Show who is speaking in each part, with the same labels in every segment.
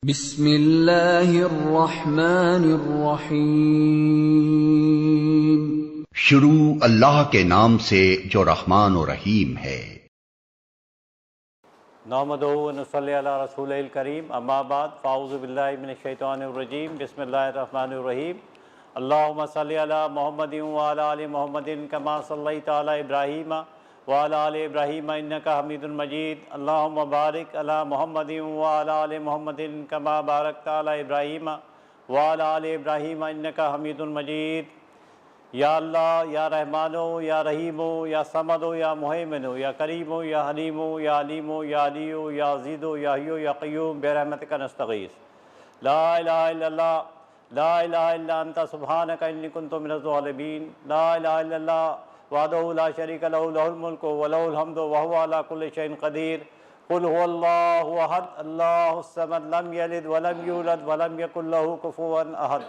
Speaker 1: बिस्मिल्लाहिर्रहमानिर्रहीम।
Speaker 2: शुरू अल्लाह के नाम से जो रहमान और रहीम है।
Speaker 3: नहमदुहु व नसल्ली अला रसूलिल करीम, अम्मा बाद, फ़ाऊज़ु बिल्लाहि मिनश शैतानिर रजीम, बिस्मिल्लाहिर रहमानिर रहीम। अल्लाहुम्मा सल्लि अला मुहम्मदिन व अला आलि मुहम्मदिन कमा सल्लैता अला इब्राहीम व अला आलि इब्राहीम इन्नका हमीदुन मजीद। अल्लाहुम्मा बारिक अला मुहम्मदिन व अला आलि मुहम्मदिन कमा बारकता अला इब्राहीम व अला आलि इब्राहीम इन्नका हमीदुन मजीद। या अल्लाह, या रहमानो, या रहीमो, या समदो, या मुहैमिनो, या करीमो, या हलीमो, या अलीमो, या अलियो, या अज़ीज़ो, या हय्यो, या क़य्यूम, बिरहमतिका नस्तगीस। ला इलाहा इल्लल्लाह, ला इलाहा इल्ला अंता सुब्हानका इन्नी कुन्तु मिनज़ ज़ालिमीन। ला इलाहा इल्लल्लाह वहदहु ला शरीका लहु, लहुल मुल्कु व लहुल हम्दु व हुवा अला कुल्लि शैइन क़दीर। क़ुल हुवल्लाहु अहद, अल्लाहुस समद, लम यलिद व लम यूलद व लम यकुल लहु कुफुवन अहद।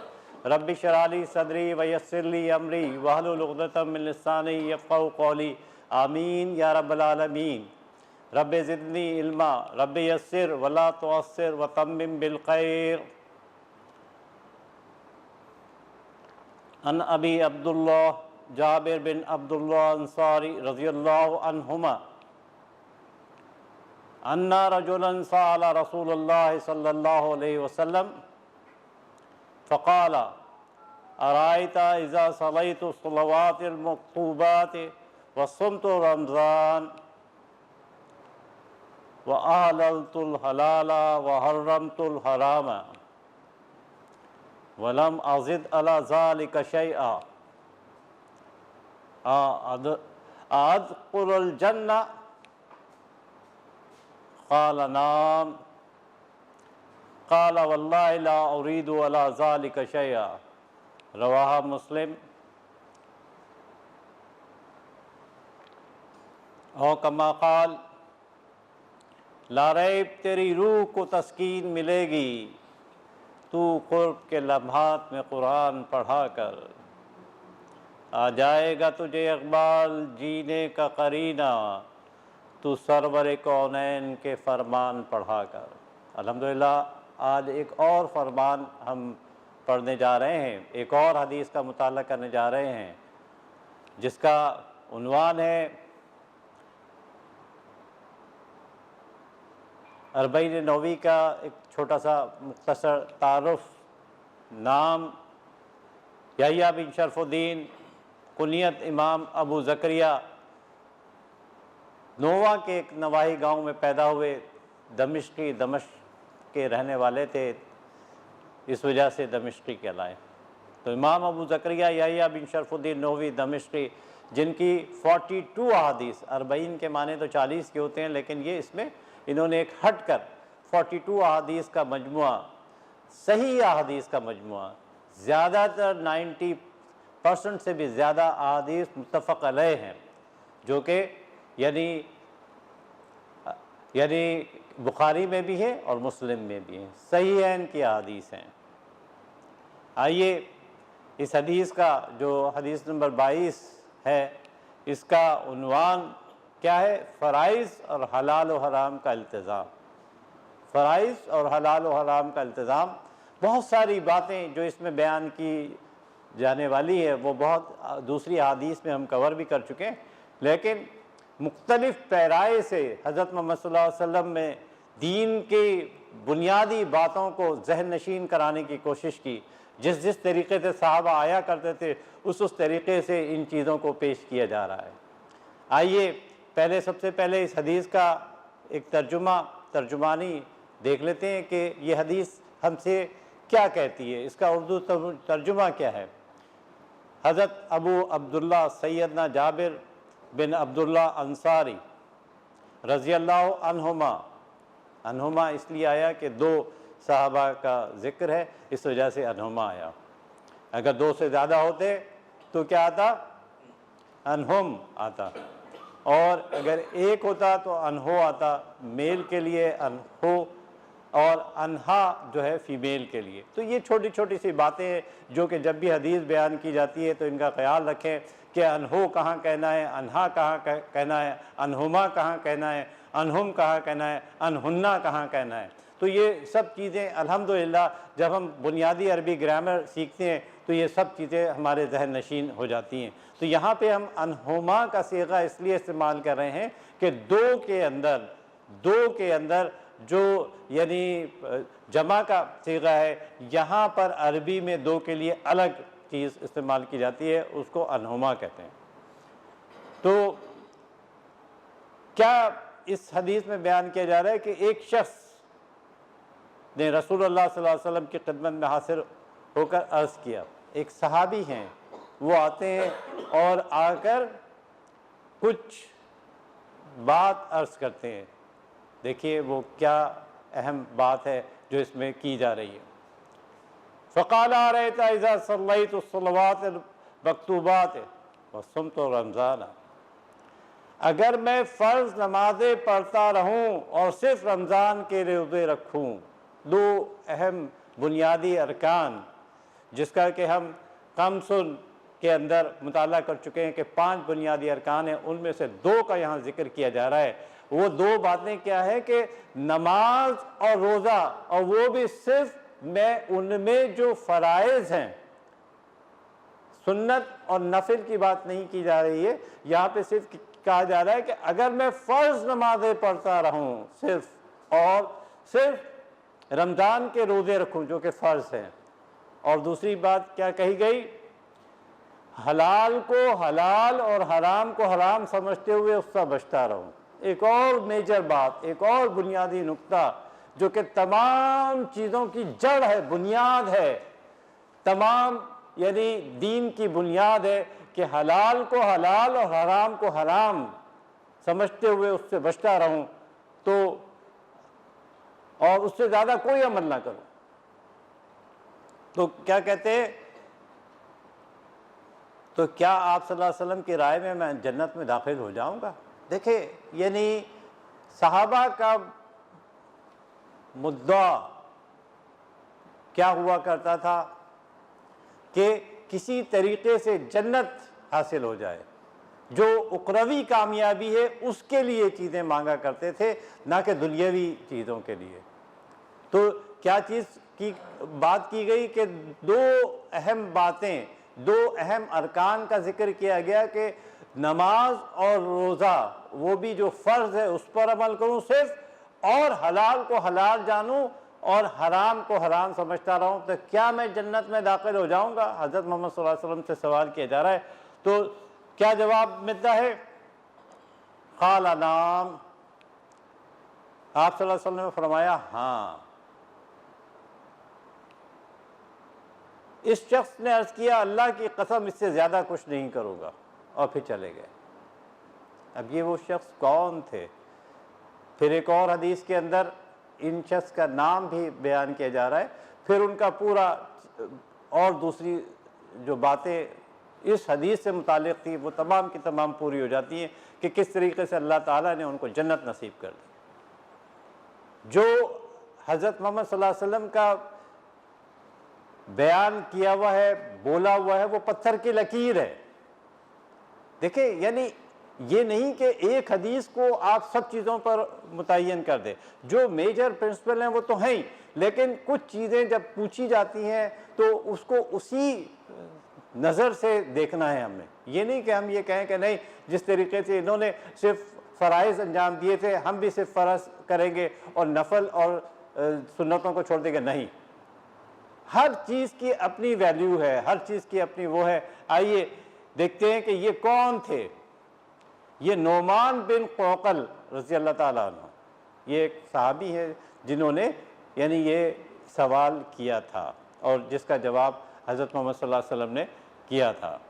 Speaker 3: रब्बि इश्रह ली सदरी व यस्सिर ली अमरी वहलुल उक़दतम मिन लिसानी यफ़क़हू क़ौली। आमीन या रब्बल आलमीन। रब्बि ज़िदनी इल्मा, रब्बि यस्सिर व ला तुअस्सिर व तम्मिम बिल ख़ैर। अन अबी अब्दुल्लाह जाबिर बिन अब्दुल्लाह अंसारी रज़ियल्लाहु अन्हुमा अन्ना रजुलन सअला रसूलल्लाह सल्लल्लाहु अलैहि वसल्लम फ़क़ाल अरायता इज़ा सल्लैतु सलवातिल मक्तूबाति व सुमतु रमज़ान व अहलल्तुल हलाला व हर्रमतुल हरामा व लम अज़िद अला ज़ालिका शैआ अअदख़ुलुल जन्नह क़ाल नाम क़ाल वल्लाहि ला उरीदु अला ज़ालिका शैआ। रवाह मुस्लिम। और कमा क़ाल, ला रैब तेरी रूह को तस्कीन मिलेगी तू क़ुर्ब के लम्हात में कुरान पढ़ा कर। आ जाएगा तुझे इक़बाल जीने का करीना तू सरवर कौनैन के फ़रमान पढ़ा कर। अल्हम्दुलिल्लाह, आज एक और फ़रमान हम पढ़ने जा रहे हैं, एक और हदीस का मुताला करने जा रहे हैं जिसका उन्वान है अरबईन नबवी का एक छोटा सा मुख्तसर तारुफ। नाम यहया बिन शरफुद्दीन, कुनियत इमाम अबू ज़करिया, नोवा के एक नवाही गांव में पैदा हुए। दमिश्क के रहने वाले थे, इस वजह से दमिश्की कहलाए। तो इमाम अबू ज़करिया यहया बिन शरफुद्दीन नोवी दमिश्की, जिनकी 42 अहादीस, अरबईन के माने तो 40 के होते हैं, लेकिन ये इसमें इन्होंने एक हट कर 42 अहादीस का मजमुआ, सही अहादीस का मजमुआ, ज़्यादातर 90% से भी ज़्यादा अहादीस मुत्तफ़क़ अलैह हैं, जो कि यानी बुखारी में भी है और मुस्लिम में भी है, सही है इनकी अहादीस हैं। आइए इस हदीस का जो हदीस नंबर 22 है, इसका उन्वान क्या है? फ़राइज़ और हलाल व हराम का इल्तिज़ाम। फ़राइज़ और हलाल व हराम का इल्तिज़ाम। बहुत सारी बातें जो इसमें बयान की जाने वाली है वो बहुत दूसरी हदीस में हम कवर भी कर चुके हैं, लेकिन मुख्तलिफ़ पैराए से हज़रत मोहम्मद सल्लल्लाहु अलैहि वसल्लम में दीन की बुनियादी बातों को ज़हन नशीन कराने की कोशिश की। जिस जिस तरीक़े से सहाबा आया करते थे उस तरीक़े से इन चीज़ों को पेश किया जा रहा है। आइए सबसे पहले इस हदीस का एक तर्जुमानी देख लेते हैं कि ये हदीस हमसे क्या कहती है, इसका उर्दू तर्जुमा क्या है। हज़रत अबू अब्दुल्ला सैयदना जाबिर बिन अब्दुल्ला अंसारी रज़ियल्लाहु अन्हुमा इसलिए आया कि 2 सहाबा का ज़िक्र है, इस वजह से अन्हुमा आया। अगर 2 से ज़्यादा होते तो क्या आता? अनहुम आता। और अगर 1 होता तो अनहो आता, मेल के लिए अनहो, और अनहा जो है फ़ीमेल के लिए। तो ये छोटी छोटी सी बातें हैं जो कि जब भी हदीस बयान की जाती है तो इनका ख्याल रखें कि अनहो कहाँ कहना है, अनहा कहाँ कहना है, अनहुमा कहाँ कहना है, अनहुम कहाँ कहना है, अनहुन्ना कहाँ कहना है। तो ये सब चीज़ें अल्हम्दुलिल्लाह जब हम बुनियादी अरबी ग्रामर सीखते हैं तो ये सब चीज़ें हमारे जहन नशीन हो जाती हैं। तो यहाँ पे हम अनहुमा का सीगा इसलिए इस्तेमाल कर रहे हैं कि दो के अंदर जो यानी जमा का सीगा है, यहाँ पर अरबी में दो के लिए अलग चीज़ इस्तेमाल की जाती है, उसको अनहुमा कहते हैं। तो क्या इस हदीस में बयान किया जा रहा है कि एक शख्स ने रसूलुल्लाह सल्लल्लाहु अलैहि वसल्लम की खिदमत में हाजिर होकर अर्ज़ किया। एक सहाबी हैं, वो आते हैं और आकर कुछ बात अर्ज़ करते हैं। देखिए वो क्या अहम बात है जो इसमें की जा रही है। फ़क़ाल अरअयता इज़ा सल्लैतु सलवात मक्तूबात व सुमतु रमज़ान, अगर मैं फ़र्ज़ नमाज़ें पढ़ता रहूं और सिर्फ रमज़ान के रोज़े रखूं, दो अहम बुनियादी अरकान जिसका कि हम कमसुन के अंदर मुताला कर चुके हैं कि 5 बुनियादी अरकान हैं, उनमें से 2 का यहाँ जिक्र किया जा रहा है। वो 2 बातें क्या है कि नमाज और रोज़ा, और वो भी सिर्फ मैं उनमें जो फ़राइज़ हैं, सुन्नत और नफिल की बात नहीं की जा रही है। यहाँ पे सिर्फ कहा जा रहा है कि अगर मैं फ़र्ज़ नमाज़ें पढ़ता रहूं सिर्फ, और सिर्फ रमज़ान के रोज़े रखूं जो कि फ़र्ज़ हैं, और दूसरी बात क्या कही गई, हलाल को हलाल और हराम को हराम समझते हुए उससे बचता रहूं। एक और मेजर बात, एक और बुनियादी नुक्ता जो कि तमाम चीज़ों की जड़ है, बुनियाद है, तमाम यानी दीन की बुनियाद है कि हलाल को हलाल और हराम को हराम समझते हुए उससे बचता रहूं, तो और उससे ज़्यादा कोई अमल ना करूं। तो क्या कहते हैं, तो क्या आप सल्लल्लाहु अलैहि वसल्लम की राय में मैं जन्नत में दाखिल हो जाऊंगा? देखिए यानी सहाबा का मुद्दा क्या हुआ करता था कि किसी तरीके से जन्नत हासिल हो जाए, जो उखरवी कामयाबी है उसके लिए चीज़ें मांगा करते थे, ना कि दुनियावी चीज़ों के लिए। तो क्या चीज़ की बात की गई कि 2 अहम बातें, 2 अहम अरकान का जिक्र किया गया कि नमाज और रोज़ा, वो भी जो फ़र्ज़ है उस पर अमल करूँ सिर्फ, और हलाल को हलाल जानूँ और हराम को हराम समझता रहूँ, तो क्या मैं जन्नत में दाखिल हो जाऊँगा? हज़रत मोहम्मद सल्लल्लाहु अलैहि वसल्लम से सवाल किया जा रहा है। तो क्या जवाब मिलता है? क़ाल नाम, आप सल्लल्लाहु अलैहि वसल्लम ने फरमाया हाँ। इस शख्स ने अर्ज़ किया अल्लाह की कसम इससे ज़्यादा कुछ नहीं करूँगा, और फिर चले गए। अब ये वो शख्स कौन थे? फिर एक और हदीस के अंदर इन शख्स का नाम भी बयान किया जा रहा है, फिर उनका पूरा और दूसरी जो बातें इस हदीस से मुतालिक थी वो तमाम की तमाम पूरी हो जाती हैं कि किस तरीके से अल्लाह ताला ने उनको जन्नत नसीब कर दी। जो हज़रत मोहम्मद सल्लल्लाहु अलैहि वसल्लम का बयान किया हुआ है, बोला हुआ है, वो पत्थर की लकीर है। देखिए यानी ये नहीं कि एक हदीस को आप सब चीज़ों पर मुतय्यन कर दे, जो मेजर प्रिंसिपल हैं वो तो हैं ही, लेकिन कुछ चीज़ें जब पूछी जाती हैं तो उसको उसी नज़र से देखना है हमें। ये नहीं कि हम ये कहें कि नहीं जिस तरीके से इन्होंने सिर्फ फ़राइज़ अंजाम दिए थे हम भी सिर्फ फ़र्ज़ करेंगे और नफल और सुन्नतों को छोड़ देंगे, नहीं। हर चीज़ की अपनी वैल्यू है, हर चीज़ की अपनी वो है। आइए देखते हैं कि ये कौन थे। ये नोमान बिन क़ौक़ल रज़ी अल्लाह ताला अन्हु, ये एक सहाबी है जिन्होंने यानी ये सवाल किया था और जिसका जवाब हज़रत मोहम्मद सल्लल्लाहु अलैहि वसल्लम ने किया था।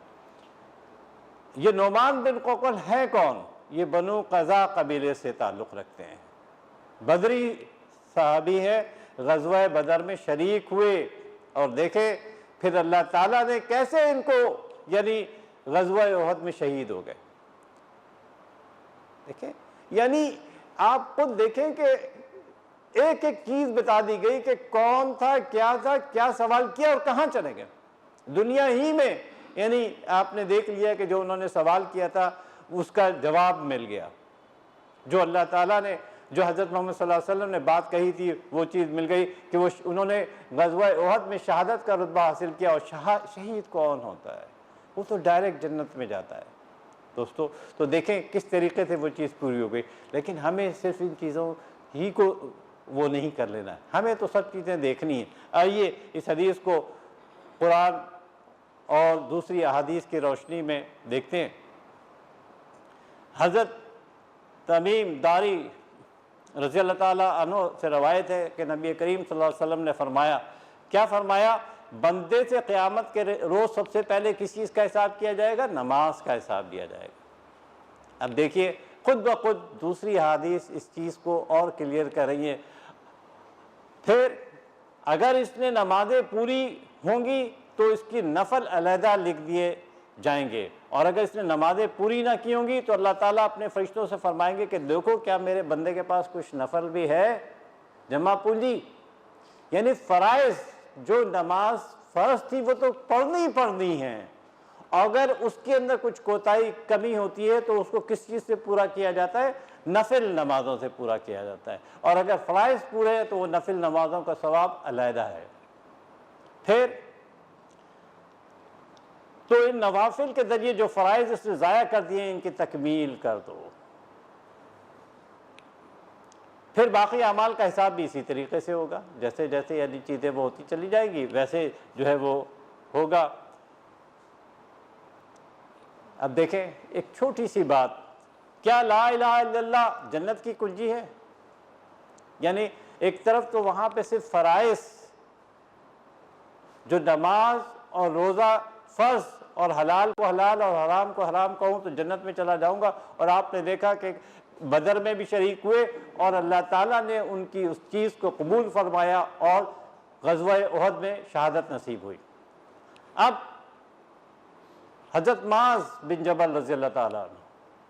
Speaker 3: ये नोमान बिन क़ौक़ल है कौन? ये बनु क़ज़ा कबीले से ताल्लुक़ रखते हैं, बदरी सहाबी है, ग़ज़वा बदर में शरीक हुए, और देखे फिर अल्लाह ताला ने कैसे इनको यानी ग़ज़वा उहद में शहीद हो गए। देखें यानी आप खुद देखें कि एक एक चीज़ बता दी गई कि कौन था, क्या सवाल किया और कहाँ चले गए। दुनिया ही में यानी आपने देख लिया कि जो उन्होंने सवाल किया था उसका जवाब मिल गया। जो अल्लाह ताला ने जो हज़रत मोहम्मद सल्लल्लाहु अलैहि वसल्लम ने बात कही थी वो चीज़ मिल गई कि वो उन्होंने ग़ज़वा उहद में शहादत का रुतबा हासिल किया। और शहीद कौन होता है? वो तो डायरेक्ट जन्नत में जाता है दोस्तों। तो देखें किस तरीके से वो चीज़ पूरी हो गई। लेकिन हमें सिर्फ इन चीज़ों ही को वो नहीं कर लेना है, हमें तो सब चीज़ें देखनी है। आइए इस हदीस को कुरान और दूसरी अहादीस की रोशनी में देखते हैं। हज़रत तमीम दारी रज़ी अल्लाह ताला अन्हु से रवायत है कि नबी करीम सल्लल्लाहु अलैहि वसल्लम ने फरमाया, क्या फरमाया? बंदे से क़यामत के रोज़ सबसे पहले किस चीज़ का हिसाब किया जाएगा? नमाज का हिसाब दिया जाएगा। अब देखिए खुद ब खुद दूसरी हदीस इस चीज़ को और क्लियर कर रही है। फिर अगर इसने नमाजें पूरी होंगी तो इसकी नफल अलहदा लिख दिए जाएंगे, और अगर इसने नमाजें पूरी ना की होंगी तो अल्लाह ताला अपने फरिश्तों से फरमाएंगे कि देखो क्या मेरे बंदे के पास कुछ नफल भी है जमा पूंजी। यानी फ़राइज़ जो नमाज फ़र्ज थी वो तो पढ़नी है, अगर उसके अंदर कुछ कोताही कमी होती है तो उसको किस चीज़ से पूरा किया जाता है? नफिल नमाज़ों से पूरा किया जाता है। और अगर फ़राइज़ पूरे हैं तो वो नफिल नमाज़ों का सवाब अलहदा है। फिर तो इन नवाफिल के ज़रिए जो फ़राइज़ इसने ज़ाया कर दिए इनकी तकमील कर दो। फिर बाकी अमाल का हिसाब भी इसी तरीके से होगा, जैसे जैसे यदि चीज़ें वो होती चली जाएगी वैसे जो है वो होगा। अब देखें एक छोटी सी बात, क्या ला इलाहा इल्लल्लाह जन्नत की कुंजी है? यानी एक तरफ तो वहाँ पे सिर्फ फ़राइज़ जो नमाज और रोज़ा फ़र्ज और हलाल को हलाल और हराम को हराम कहूँ तो जन्नत में चला जाऊँगा, और आपने देखा कि बदर में भी शरीक हुए और अल्लाह ताला ने उनकी उस चीज़ को कबूल फरमाया और ग़ज़वा उहद में शहादत नसीब हुई। अब हज़रत माज़ बिन जबल रज़ी अल्लाह ताला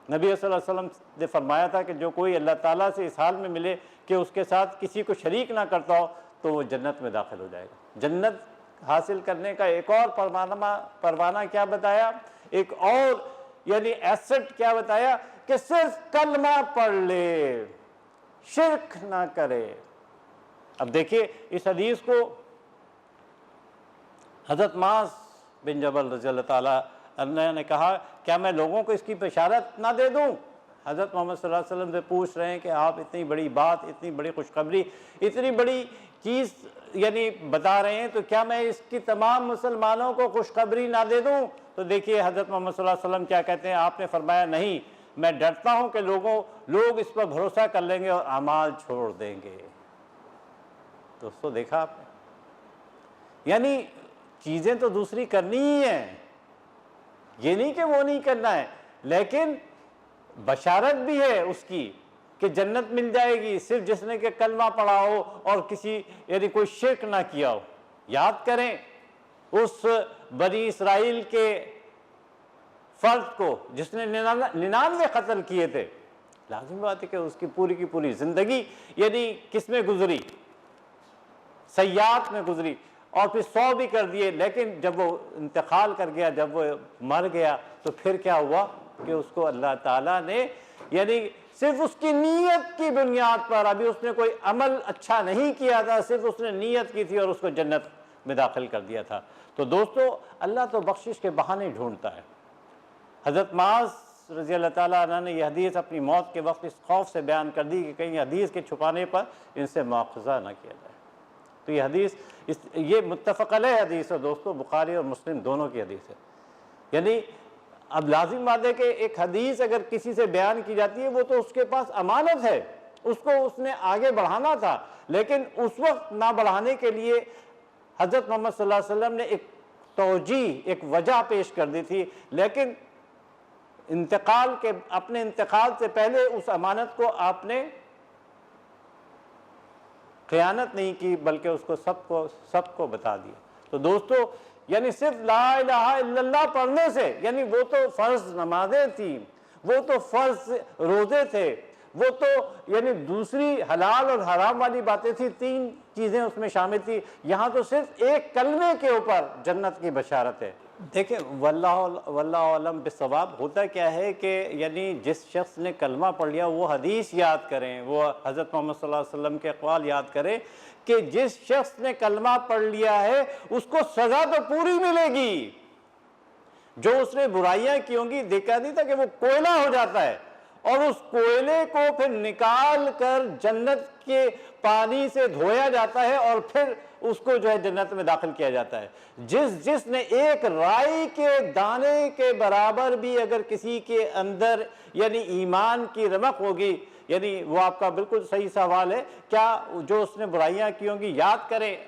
Speaker 3: नबी सल्लल्लाहु अलैहि वसल्लम ने फरमाया था कि जो कोई अल्लाह ताला से इस हाल में मिले कि उसके साथ किसी को शरीक ना करता हो तो वो जन्नत में दाखिल हो जाएगा। जन्नत हासिल करने का एक और परवाना क्या बताया? एक और यानी एसेट क्या बताया? कि सिर्फ कलमा पढ़ ले, शिर्क ना करे। अब देखिए इस हदीस को हज़रत माज़ बिन जबल रज़ी अल्लाह ताला अन्हु ने कहा, क्या मैं लोगों को इसकी बशारत ना दे दूं? हज़रत मोहम्मद सल्लल्लाहु अलैहि वसल्लम से पूछ रहे हैं कि आप इतनी बड़ी बात, इतनी बड़ी खुशखबरी, इतनी बड़ी चीज़ यानी बता रहे हैं, तो क्या मैं इसकी तमाम मुसलमानों को खुशखबरी ना दे दूं? तो देखिए हज़रत मोहम्मद सल्लल्लाहु अलैहि वसल्लम क्या कहते हैं। आपने फरमाया नहीं, मैं डरता हूं कि लोग इस पर भरोसा कर लेंगे और अमाल छोड़ देंगे। दोस्तों देखा आपने, यानी चीज़ें तो दूसरी करनी ही है, ये नहीं कि वो नहीं करना है, लेकिन बशारत भी है उसकी कि जन्नत मिल जाएगी सिर्फ जिसने के कलमा पढ़ा हो और किसी यानी कोई शिर्क ना किया हो। याद करें उस बनी इसराइल के फर्द को जिसने 99 कत्ल किए थे, लाजिम बात है कि उसकी पूरी की पूरी जिंदगी यानी किस में गुजरी? सयाहत में गुजरी, और फिर 100 भी कर दिए, लेकिन जब वो इंतकाल कर गया, जब वो मर गया, तो फिर क्या हुआ कि उसको अल्लाह ताला ने यानी सिर्फ उसकी नीयत की बुनियाद पर, अभी उसने कोई अमल अच्छा नहीं किया था, सिर्फ उसने नीयत की थी और उसको जन्नत में दाखिल कर दिया था। तो दोस्तों अल्लाह तो बख्शिश के बहाने ढूंढता है। हज़रत माज़ रज़ी अल्लाह ताला अन्हु ने यह हदीस अपनी मौत के वक्त इस खौफ से बयान कर दी कि कहीं हदीस के छुपाने पर इनसे मुआख़ज़ा ना किया जाए। तो ये हदीस ये मुत्तफ़क़ अलैह हदीस है दोस्तों, बुखारी और मुस्लिम दोनों की हदीस है। यानी अब लाजिम बात है कि एक हदीस अगर किसी से बयान की जाती है वो तो उसके पास अमानत है, उसको उसने आगे बढ़ाना था, लेकिन उस वक्त ना बढ़ाने के लिए हज़रत मोहम्मद सल्लल्लाहु अलैहि वसल्लम ने एक तौजी, एक वजह पेश कर दी थी, लेकिन अपने इंतकाल से पहले उस अमानत को आपने खयानत नहीं की, बल्कि उसको सबको बता दिया। तो दोस्तों यानी सिर्फ ला इलाहा इल्लल्लाह पढ़ने से, यानी वो तो फ़र्ज नमाजें थी, वो तो फ़र्ज रोज़े थे, वो तो यानी दूसरी हलाल और हराम वाली बातें थी, 3 चीज़ें उसमें शामिल थी। यहाँ तो सिर्फ एक कलमे के ऊपर जन्नत की बशारत है। देखिए, वल्लाहु आलम बिस्सवाब। होता क्या है कि यानी जिस शख्स ने कलमा पढ़ लिया वो हदीस याद करें, वो हज़रत मोहम्मद सल्लल्लाहु अलैहि वसल्लम के अक़वाल याद करें कि जिस शख्स ने कलमा पढ़ लिया है उसको सज़ा तो पूरी मिलेगी। जो उसने बुराइयां की होंगी, देखा नहीं था कि वो कोयला हो जाता है और उस कोयले को फिर निकाल कर जन्नत के पानी से धोया जाता है और फिर उसको जो है जन्नत में दाखिल किया जाता है। जिसने एक राई के दाने के बराबर भी अगर किसी के अंदर यानी ईमान की रमक होगी, यानी वो आपका बिल्कुल सही सवाल है, क्या जो उसने बुराइयां की होंगी याद करें।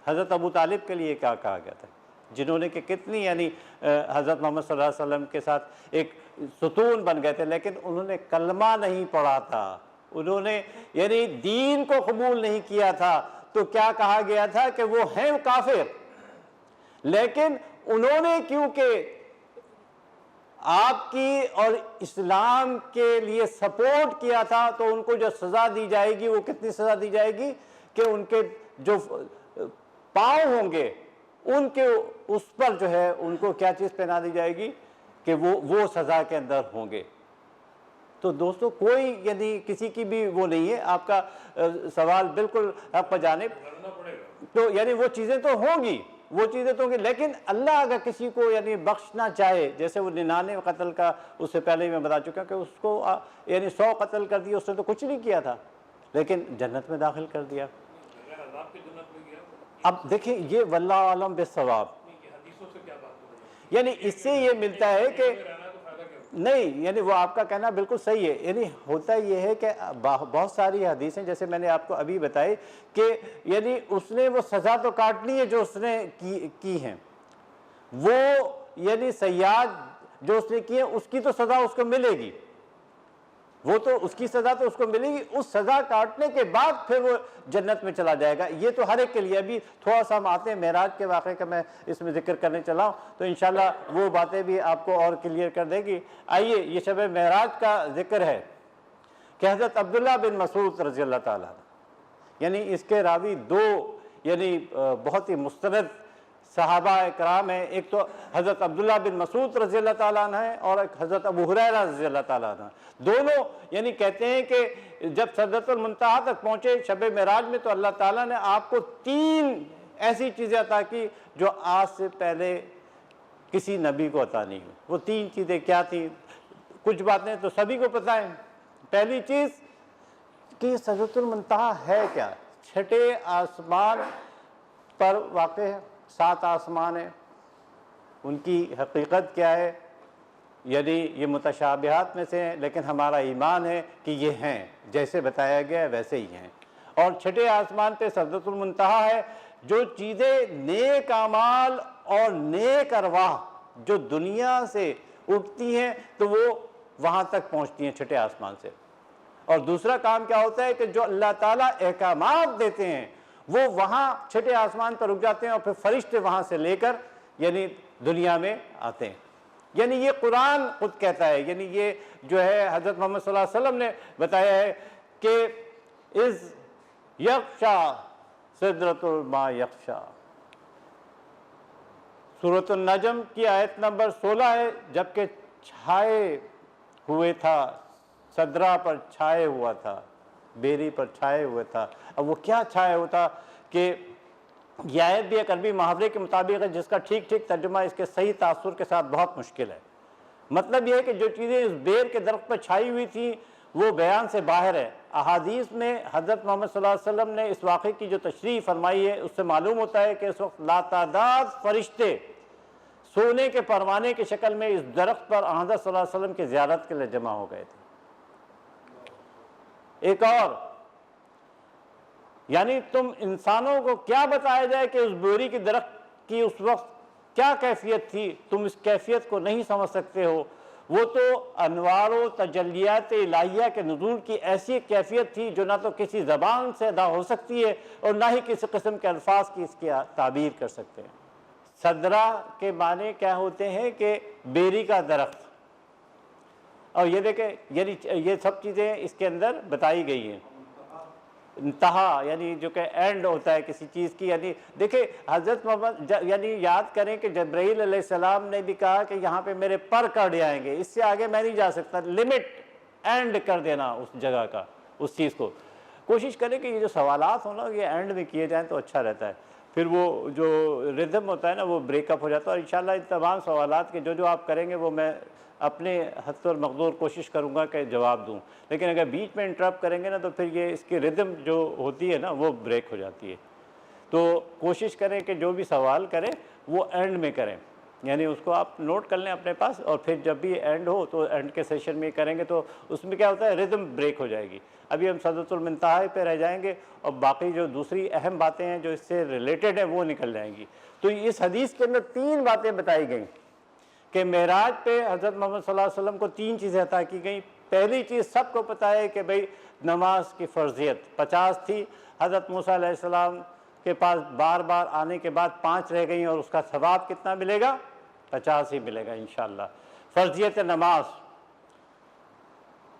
Speaker 3: हज़रत अबू तालिब के लिए क्या कहा गया था, जिन्होंने कि कितनी यानी हज़रत मोहम्मद सल्लल्लाहु अलैहि वसल्लम के साथ एक सुतून बन गए थे, लेकिन उन्होंने कलमा नहीं पढ़ा था, उन्होंने यानी दीन को कबूल नहीं किया था, तो क्या कहा गया था कि वो हैं काफिर। लेकिन उन्होंने क्योंकि आपकी और इस्लाम के लिए सपोर्ट किया था, तो उनको जो सज़ा दी जाएगी वो कितनी सज़ा दी जाएगी कि उनके जो पाँव होंगे उनके उस पर जो है उनको क्या चीज़ पहना दी जाएगी कि वो सज़ा के अंदर होंगे। तो दोस्तों कोई यदि किसी की भी वो नहीं है, आपका सवाल बिल्कुल हक पर जानिब, तो यानी वो चीज़ें तो होंगी, वो चीज़ें तो होंगी, लेकिन अल्लाह अगर किसी को यानी बख्शना चाहे, जैसे वो 99 कत्ल का उससे पहले ही मैं बता चुका कि उसको यानी 100 कत्ल कर दिया, उसने तो कुछ नहीं किया था लेकिन जन्नत में दाखिल कर दिया। अब देखिए ये वल्लाहु आलम बिस्सवाब, यानी इससे ये मिलता है कि नहीं, यानी वो आपका कहना बिल्कुल सही है। यानी होता ये है कि बहुत सारी हदीसें जैसे मैंने आपको अभी बताई कि यानी उसने वो सज़ा तो काटनी है जो उसने की हैं, वो यानी सयाद जो उसने की है उसकी तो सज़ा उसको मिलेगी, वो तो उसकी सज़ा तो उसको मिलेगी, उस सज़ा काटने के बाद फिर वो जन्नत में चला जाएगा। ये तो हर एक के लिए। अभी थोड़ा सा हम आते हैं मेराज के वाक़े का, मैं इसमें जिक्र करने चला हूँ तो इंशाल्लाह वो बातें भी आपको और क्लियर कर देगी। आइए, ये शब मेराज का जिक्र है कि हज़रत अब्दुल्ला बिन मसूद रज़ी अल्लाह ताला, यानी इसके रावी दो यानी बहुत ही मुस्तनद सहाबा इकराम है। एक तो हज़रत अब्दुल्ला बिन मसूद रज़ी अल्लाह ताला अन्हु है और एक हज़रत अबू हुरैरा रज़ी अल्लाह ताला अन्हु। दोनों यानी कहते हैं कि जब सिदरतुल मुंतहा तक पहुँचे शब मेराज में, तो अल्लाह ताला ने आपको 3 ऐसी चीज़ें अता की जो आज से पहले किसी नबी को अता नहीं हुई। वो 3 चीज़ें क्या थी, कुछ बातें तो सभी को पता है। पहली चीज़ कि सिदरतुल मुंतहा है क्या, 6ठे आसमान पर वाक़ है, 7 आसमान है, उनकी हकीकत क्या है, यदि ये मुतशाबिहात में से हैं, लेकिन हमारा ईमान है कि ये हैं, जैसे बताया गया है वैसे ही हैं। और 6ठे आसमान पे सिदरतुल मुंतहा है। जो चीज़ें नेक अमाल और नेक अरवाह जो दुनिया से उठती हैं तो वो वहाँ तक पहुँचती हैं 6ठे आसमान से। और दूसरा काम क्या होता है कि जो अल्लाह ताला अहकामात देते हैं वो वहाँ 6ठे आसमान पर रुक जाते हैं और फिर फरिश्ते वहाँ से लेकर यानी दुनिया में आते हैं। यानी ये कुरान खुद कहता है, यानी ये जो है हज़रत मोहम्मद सल्लल्लाहु अलैहि वसल्लम ने बताया है कि इज़ यख्शा सिदरतुल मा यख्शा। सूरत नजम की आयत नंबर 16 है, जबकि छाए हुए था, सदरा पर छाए हुआ था, बेरी पर छाए हुए था। अब वो क्या छाया हुआ था कि यह आयत भी एक अरबी मुहावरे के मुताबिक है जिसका ठीक ठीक तर्जुमा इसके सही तासुर के साथ बहुत मुश्किल है। मतलब यह है कि जो चीज़ें इस बेर के दरख्त पर छाई हुई थी वो बयान से बाहर है। अहादीस में हज़रत मोहम्मद सल्लल्लाहु अलैहि वसल्लम ने इस वाक़े की जो तशरीह फरमाई है उससे मालूम होता है कि इस वक्त लातादाद फरिश्ते सोने के परवाने की शक्ल में इस दरख्त पर हज़रत सल्लल्लाहु अलैहि वसल्लम की ज़ियारत के लिए जमा हो गए थे। एक और यानी तुम इंसानों को क्या बताया जाए कि उस बोरी की दरख्त की उस वक्त क्या कैफियत थी, तुम इस कैफियत को नहीं समझ सकते हो। वो तो अनवारो तजल्लियात इलाहिया के नुज़ूल की ऐसी कैफियत थी जो ना तो किसी ज़बान से अदा हो सकती है और ना ही किसी किस्म के अल्फाज की इसकी ताबीर कर सकते हैं। सदरा के माने क्या होते हैं कि बेरी का दरख्त, और ये देखें यानी ये सब चीज़ें इसके अंदर बताई गई हैं। इंतहा यानी जो कि एंड होता है किसी चीज़ की। यानी देखिए हज़रत मोहम्मद यानी याद करें कि जब्राईल अलैहिस्सलाम ने भी कहा कि यहाँ पे मेरे पर कट जाएंगे, इससे आगे मैं नहीं जा सकता, लिमिट एंड कर देना उस जगह का, उस चीज़ को। कोशिश करें कि ये जो सवालात हो ना ये एंड में किए जाएँ तो अच्छा रहता है, फिर वो जो रिदम होता है ना वो ब्रेकअप हो जाता है। और इंशाल्लाह इन तमाम सवालात के जो आप करेंगे वो मैं अपने हद और मकदूर कोशिश करूँगा कि जवाब दूँ, लेकिन अगर बीच में इंटरप्ट करेंगे ना तो फिर ये इसकी रिदम जो होती है ना वो ब्रेक हो जाती है। तो कोशिश करें कि जो भी सवाल करें वो एंड में करें, यानी उसको आप नोट कर लें अपने पास, और फिर जब भी एंड हो तो एंड के सेशन में करेंगे तो उसमें क्या होता है, रिदम ब्रेक हो जाएगी। अभी हम सदरतुल मुंतहा पे रह जाएंगे और बाकी जो दूसरी अहम बातें हैं जो इससे रिलेटेड है वो निकल जाएंगी। तो इस हदीस के अंदर 3 बातें बताई गई कि मेराज पे हज़रत मोहम्मद सल्लल्लाहु अलैहि वसल्लम को 3 चीज़ें अता की गई। पहली चीज़ सबको पता है कि भाई नमाज की फ़र्जियत 50 थी, हज़रत मूसा अलैहिस्सलाम के पास बार बार आने के बाद 5 रह गई और उसका सवाब कितना मिलेगा, 50 ही मिलेगा इंशाअल्लाह। फ़र्जियत नमाज,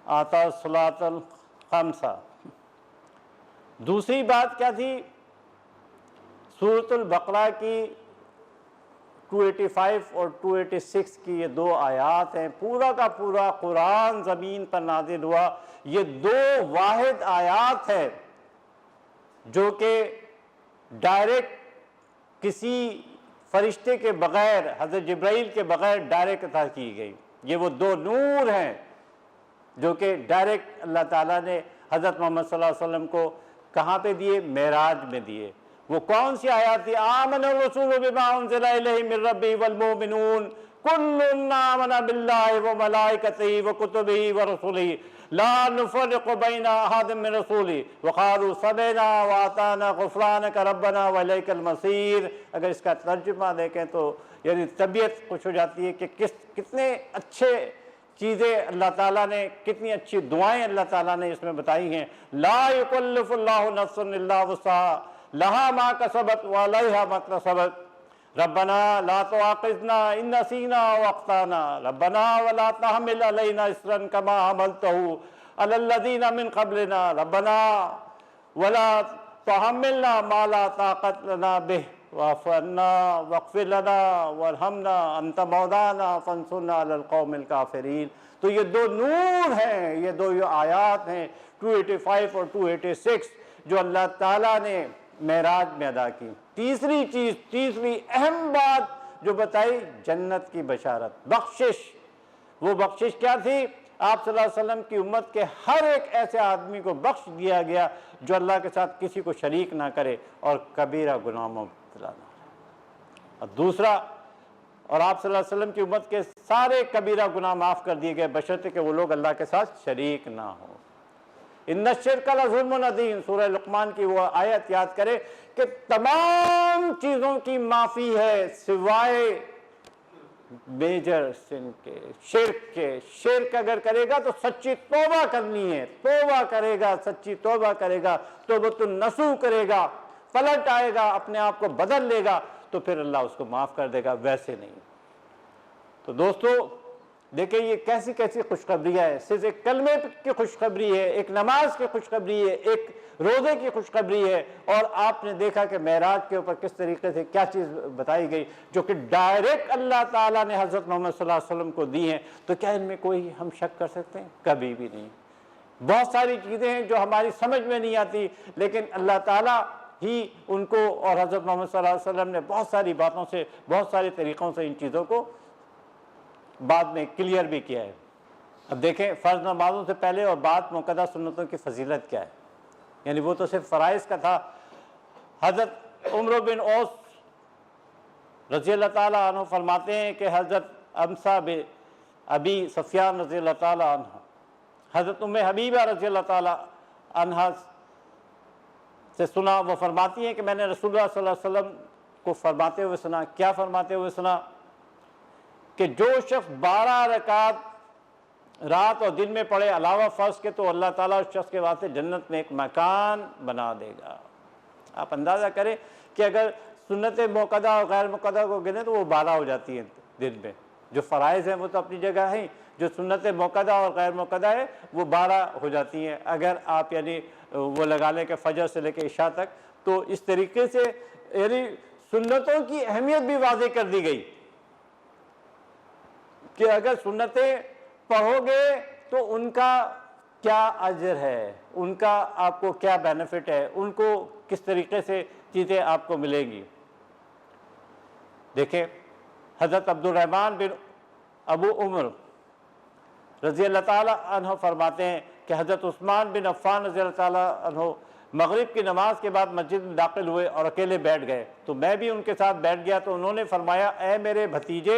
Speaker 3: आता सलातल खम्सा। दूसरी बात क्या थी, सूरतुल बकरा की 285 और 286 की ये 2 आयात हैं, पूरा का पूरा कुरान ज़मीन पर नाज़िल हुआ। ये 2 वाहिद आयात है जो कि डायरेक्ट किसी फरिश्ते के बग़ैर, हज़रत जिब्राइल के बग़ैर डायरेक्ट अता की गई। ये वो 2 नूर हैं जो कि डायरेक्ट अल्लाह ताला ने हज़रत मोहम्मद सल्लल्लाहु अलैहि वसल्लम को कहाँ पे दिए, मेराज में दिए। वो कौन सी आयत थी, आमनर रसूलु बिमा उनज़िला इलैहि मिर रब्बिही वल मुमिनून कुल्लुन आमना बिल्लाहि व मलाइकतिही व कुतुबिही व रसूलिही ला नुफ़र्रिक़ु बैना अहदिम मिन रसूलिही व क़ालू समिअना व अताना ग़ुफ़रानक रब्बना व इलैकल मसीर। अगर इसका तर्जुमा देखें तो यानी तबीयत खुश हो जाती है कि कितने अच्छे चीज़ें अल्लाह ताला ने, कितनी अच्छी दुआएं अल्लाह ताला ने इसमें बताई हैं। ला युकल्लिफ़ुल्लाहु नफ़्सन इल्ला वुस्अहा लहा मा कसबत व अलैहा मा इक्तसबत रब्बना ला तुआखिज़ना इन नसीना व अख़्ताना रब्बना व ला तहमिल अलैना इस्रन कमा हमलतहु अलल लज़ीना मिन क़ब्लिना रब्बना व ला तुहम्मिलना मा ला ताक़त लना बिह वाफ़ अन्ना वग़फ़िर लना वरहमना अंता मौलाना फ़ंसुरना अलल क़ौमिल काफ़िरीन। तो ये 2 नूर हैं, ये 2 आयात हैं 285 और 286 जो अल्लाह ताला ने मेराज में अदा की। तीसरी चीज़, तीसरी अहम बात जो बताई, जन्नत की बशारत, बख्शिश। वो बख्शिश क्या थी, आप सल्लल्लाहु अलैहि वसल्लम की उम्मत के हर एक ऐसे आदमी को बख्श दिया गया जो अल्लाह के साथ किसी को शरीक ना करे और कबीरा गुनाहों में मुब्तला ना हो। और दूसरा, और आप सल्लल्लाहु अलैहि वसल्लम की उम्मत के सारे कबीरा गुनाह माफ़ कर दिए गए बशर्ते कि वो लोग अल्लाह के साथ शरीक ना हो। इन्ना शिर्क लज़ुल्मुन अज़ीम, सूरह लुक़मान की वो आयत याद करें कि तमाम चीज़ों की माफ़ी है सिवाय मेजर सिन के, शिर्क के। शिर्क अगर करेगा तो सच्ची तौबा करनी है, तौबा करेगा, सच्ची तौबा करेगा, तौबतुन नसूह करेगा, पलट आएगा, अपने आप को बदल लेगा तो फिर अल्लाह उसको माफ़ कर देगा, वैसे नहीं। तो दोस्तों देखिए ये कैसी कैसी खुशखबरियाँ है, सिर्फ एक कलमे की खुशखबरी है, एक नमाज की खुशखबरी है, एक रोज़े की खुशखबरी है, और आपने देखा कि मेराज के ऊपर किस तरीके से क्या चीज़ बताई गई जो कि डायरेक्ट अल्लाह ताला ने हज़रत मोहम्मद सल्लल्लाहु अलैहि वसल्लम को दी हैं। तो क्या इनमें कोई हम शक कर सकते हैं? कभी भी नहीं। बहुत सारी चीज़ें हैं जो हमारी समझ में नहीं आती, लेकिन अल्लाह ताला ही उनको और हज़रत मोहम्मद सल्लल्लाहु अलैहि वसल्लम ने बहुत सारी बातों से, बहुत सारे तरीक़ों से इन चीज़ों को बाद में क्लियर भी किया है। अब देखें फ़र्ज़ नमाज़ों से पहले और बाद मुक़द्दस सुन्नतों की फजीलत क्या है, यानी वो तो सिर्फ फ़राइज़ का था। हज़रत उमर बिन औस रज़ी अल्लाह ताला अन्हु फरमाते हैं कि हज़रत अमसा बिन अबी सफ़ियान रज़ी अल्लाह ताला अन्हा, हज़रत उम्मे हबीबा रज़ी अल्लाह ताला अन्हा से सुना, वो फरमाती हैं कि मैंने रसूलुल्लाह सल्लल्लाहु अलैहि वसल्लम को फरमाते हुए सुना। क्या फरमाते हुए सुना कि जो शख्स 12 रकात रात और दिन में पढ़े अलावा फ़र्ज के, तो अल्लाह ताला उस शख्स के वास्ते जन्नत में एक मकान बना देगा। आप अंदाज़ा करें कि अगर सुन्नत मुक़द्दा और गैर मुक़द्दा को गिने तो वो 12 हो जाती हैं दिन में। जो फ़राइज़ हैं वो तो अपनी जगह हैं, जो सुन्नत मुक्कदा और गैर मुक्कदा है वो 12 हो जाती हैं अगर आप यानी वो लगा लें कि फजर से लेकर इशा तक। तो इस तरीके से यानी सुन्नतों की अहमियत भी वाज़ेह कर दी गई कि अगर सुन्नतें पढ़ोगे तो उनका क्या अजर है, उनका आपको क्या बेनिफिट है, उनको किस तरीके से चीज़ें आपको मिलेंगी। देखें, हज़रत अब्दुर्रहमान बिन अबू उमर रज़ी अल्लाह ताला अन्हु फरमाते हैं कि हज़रत उस्मान बिन अफ़्फ़ान रज़ी अल्लाह ताला अन्हु मगरिब की नमाज के बाद मस्जिद में दाखिल हुए और अकेले बैठ गए, तो मैं भी उनके साथ बैठ गया। तो उन्होंने फरमाया, ए मेरे भतीजे,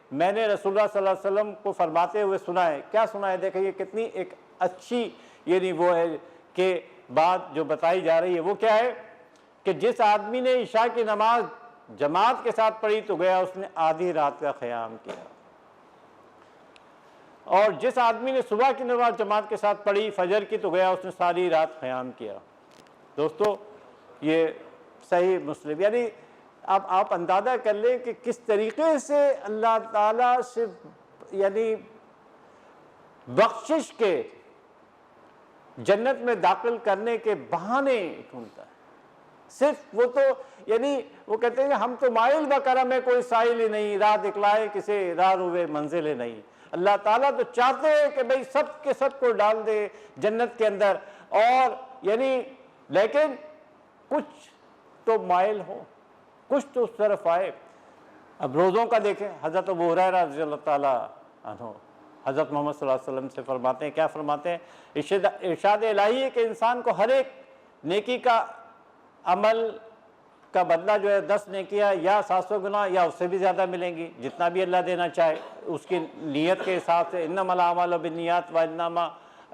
Speaker 3: मैंने रसूलुल्लाह सल्लल्लाहु अलैहि वसल्लम को फरमाते हुए सुना है। क्या सुना है? देखिए कितनी एक अच्छी यानी वो है कि बात जो बताई जा रही है वो क्या है कि जिस आदमी ने इशा की नमाज जमात के साथ पढ़ी तो गया उसने आधी रात का क़याम किया, और जिस आदमी ने सुबह की नमाज जमात के साथ पढ़ी फजर की तो गया उसने सारी रात क़याम किया। दोस्तों ये सही मुस्लिम, यानी अब आप अंदाज़ा कर लें कि किस तरीके से अल्लाह ताला सिर्फ यानी बख्शिश के जन्नत में दाखिल करने के बहाने ढूंढता है। सिर्फ वो तो यानी वो कहते हैं कि हम तो माइल बकरम में कोई साइल ही नहीं, राह दिखलाए किसे राह रुए मंजिल नहीं। अल्लाह ताला तो चाहते हैं कि भाई सब के सब को डाल दे जन्नत के अंदर, और यानी लेकिन कुछ तो माइल हो, कुछ तो उस तरफ आए। अब रोज़ों का देखें, हज़रत अबू हुरैरा रज़ी अल्लाह ताला अन्हु हज़रत मोहम्मद सल्लल्लाहु अलैहि वसल्लम से फरमाते हैं, क्या फरमाते हैं? इरशाद इलाही है कि इंसान को हर एक नेकी का अमल का बदला जो है 10 नेकियां या 700 गुना या उससे भी ज़्यादा मिलेंगी, जितना भी अल्लाह देना चाहे उसकी नीयत के हिसाब से। इन्नमल आमालु बिन्नियात व इन्नमा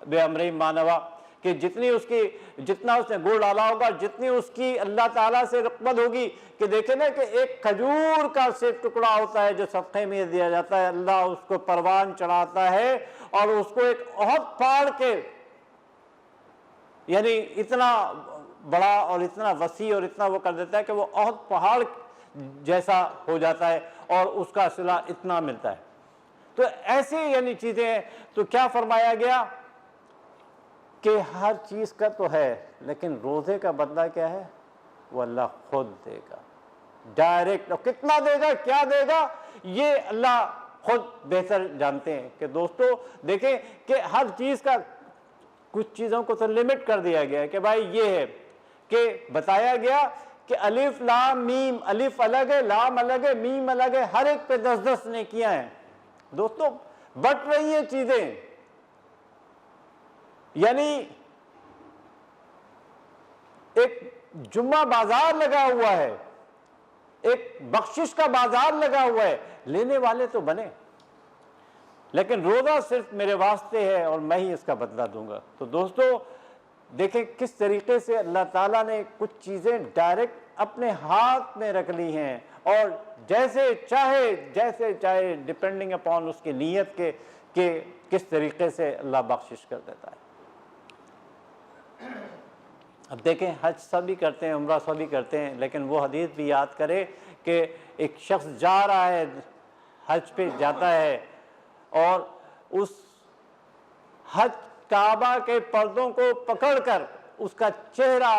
Speaker 3: बिअमरि मानवा, कि जितना उसने गुड़ डाला होगा, जितनी उसकी अल्लाह ताला से रक़बत होगी। कि देखें ना कि एक खजूर का सिर्फ टुकड़ा होता है जो सदक़े में दिया जाता है, अल्लाह उसको परवान चढ़ाता है और उसको एक ओहद पहाड़ के यानी इतना बड़ा और इतना वसी और इतना वो कर देता है कि वो ओहद पहाड़ जैसा हो जाता है और उसका सिला इतना मिलता है। तो ऐसे यानी चीज़ें हैं। तो क्या फरमाया गया कि हर चीज़ का तो है, लेकिन रोज़े का बदला क्या है? वो अल्लाह खुद देगा डायरेक्ट। और कितना देगा, क्या देगा, ये अल्लाह खुद बेहतर जानते हैं। कि दोस्तों देखें कि हर चीज़ का कुछ चीज़ों को तो लिमिट कर दिया गया है कि भाई ये है कि बताया गया कि अलिफ लाम मीम, अलिफ अलग है, लाम अलग है, मीम अलग है, हर एक पे 10-10 नेकियां हैं। दोस्तों बट रही है चीजें, यानी एक जुम्मा बाजार लगा हुआ है, एक बख्शिश का बाजार लगा हुआ है, लेने वाले तो बने, लेकिन रोजा सिर्फ मेरे वास्ते है और मैं ही इसका बदला दूंगा। तो दोस्तों देखें किस तरीके से अल्लाह ताला ने कुछ चीज़ें डायरेक्ट अपने हाथ में रख ली हैं और जैसे चाहे डिपेंडिंग अपॉन उसकी नीयत के किस तरीके से अल्लाह बख्शिश कर देता है। अब देखें हज सभी करते हैं, उम्रा सभी करते हैं, लेकिन वो हदीस भी याद करें कि एक शख्स जा रहा है, हज पे जाता है और उस हज काबा के पर्दों को पकड़कर उसका चेहरा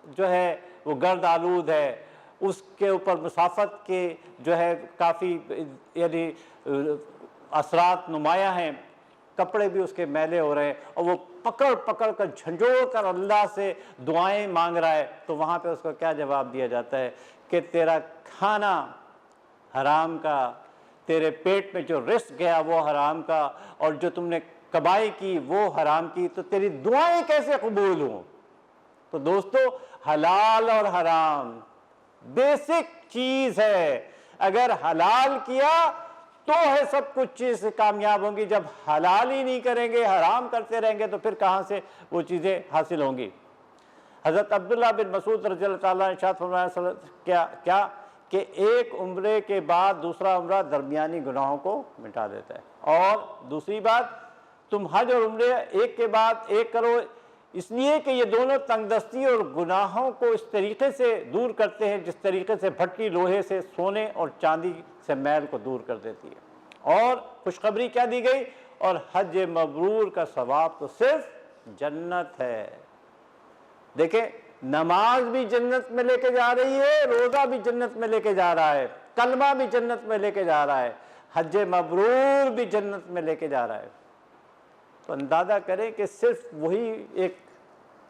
Speaker 3: जो है वो गर्द आलूद है, उसके ऊपर मुसाफत के जो है काफ़ी यानी असरात नुमाया हैं, कपड़े भी उसके मैले हो रहे हैं और वो पकड़ कर झंझोड़ कर अल्लाह से दुआएं मांग रहा है। तो वहाँ पे उसको क्या जवाब दिया जाता है कि तेरा खाना हराम का, तेरे पेट में जो रिस्क गया वो हराम का, और जो तुमने कमाई की वो हराम की, तो तेरी दुआएं कैसे कबूल हों। तो दोस्तों हलाल और हराम बेसिक चीज है। अगर हलाल किया तो है सब कुछ चीज कामयाब होंगी, जब हलाल ही नहीं करेंगे, हराम करते रहेंगे, तो फिर कहाँ से वो चीज़ें हासिल होंगी। हज़रत अब्दुल्ला बिन मसूद रज़ियल्लाहु ताला अन्हु इरशाद फरमाया क्या कि एक उम्रे के बाद दूसरा उम्रा दरमियानी गुनाहों को मिटा देता है। और दूसरी बात, तुम हज और उम्रे एक के बाद एक करो, इसलिए कि ये दोनों तंगदस्ती और गुनाहों को इस तरीके से दूर करते हैं जिस तरीके से भट्टी लोहे से सोने और चांदी से मैल को दूर कर देती है। और खुशखबरी क्या दी गई, और हज मबरूर का सवाब तो सिर्फ जन्नत है। देखें, नमाज भी जन्नत में लेके जा रही है, रोज़ा भी जन्नत में लेके जा रहा है, कलमा भी जन्नत में लेके जा रहा है, हज मबरूर भी जन्नत में लेके जा रहा है। तो अंदाज़ा करें कि सिर्फ वही एक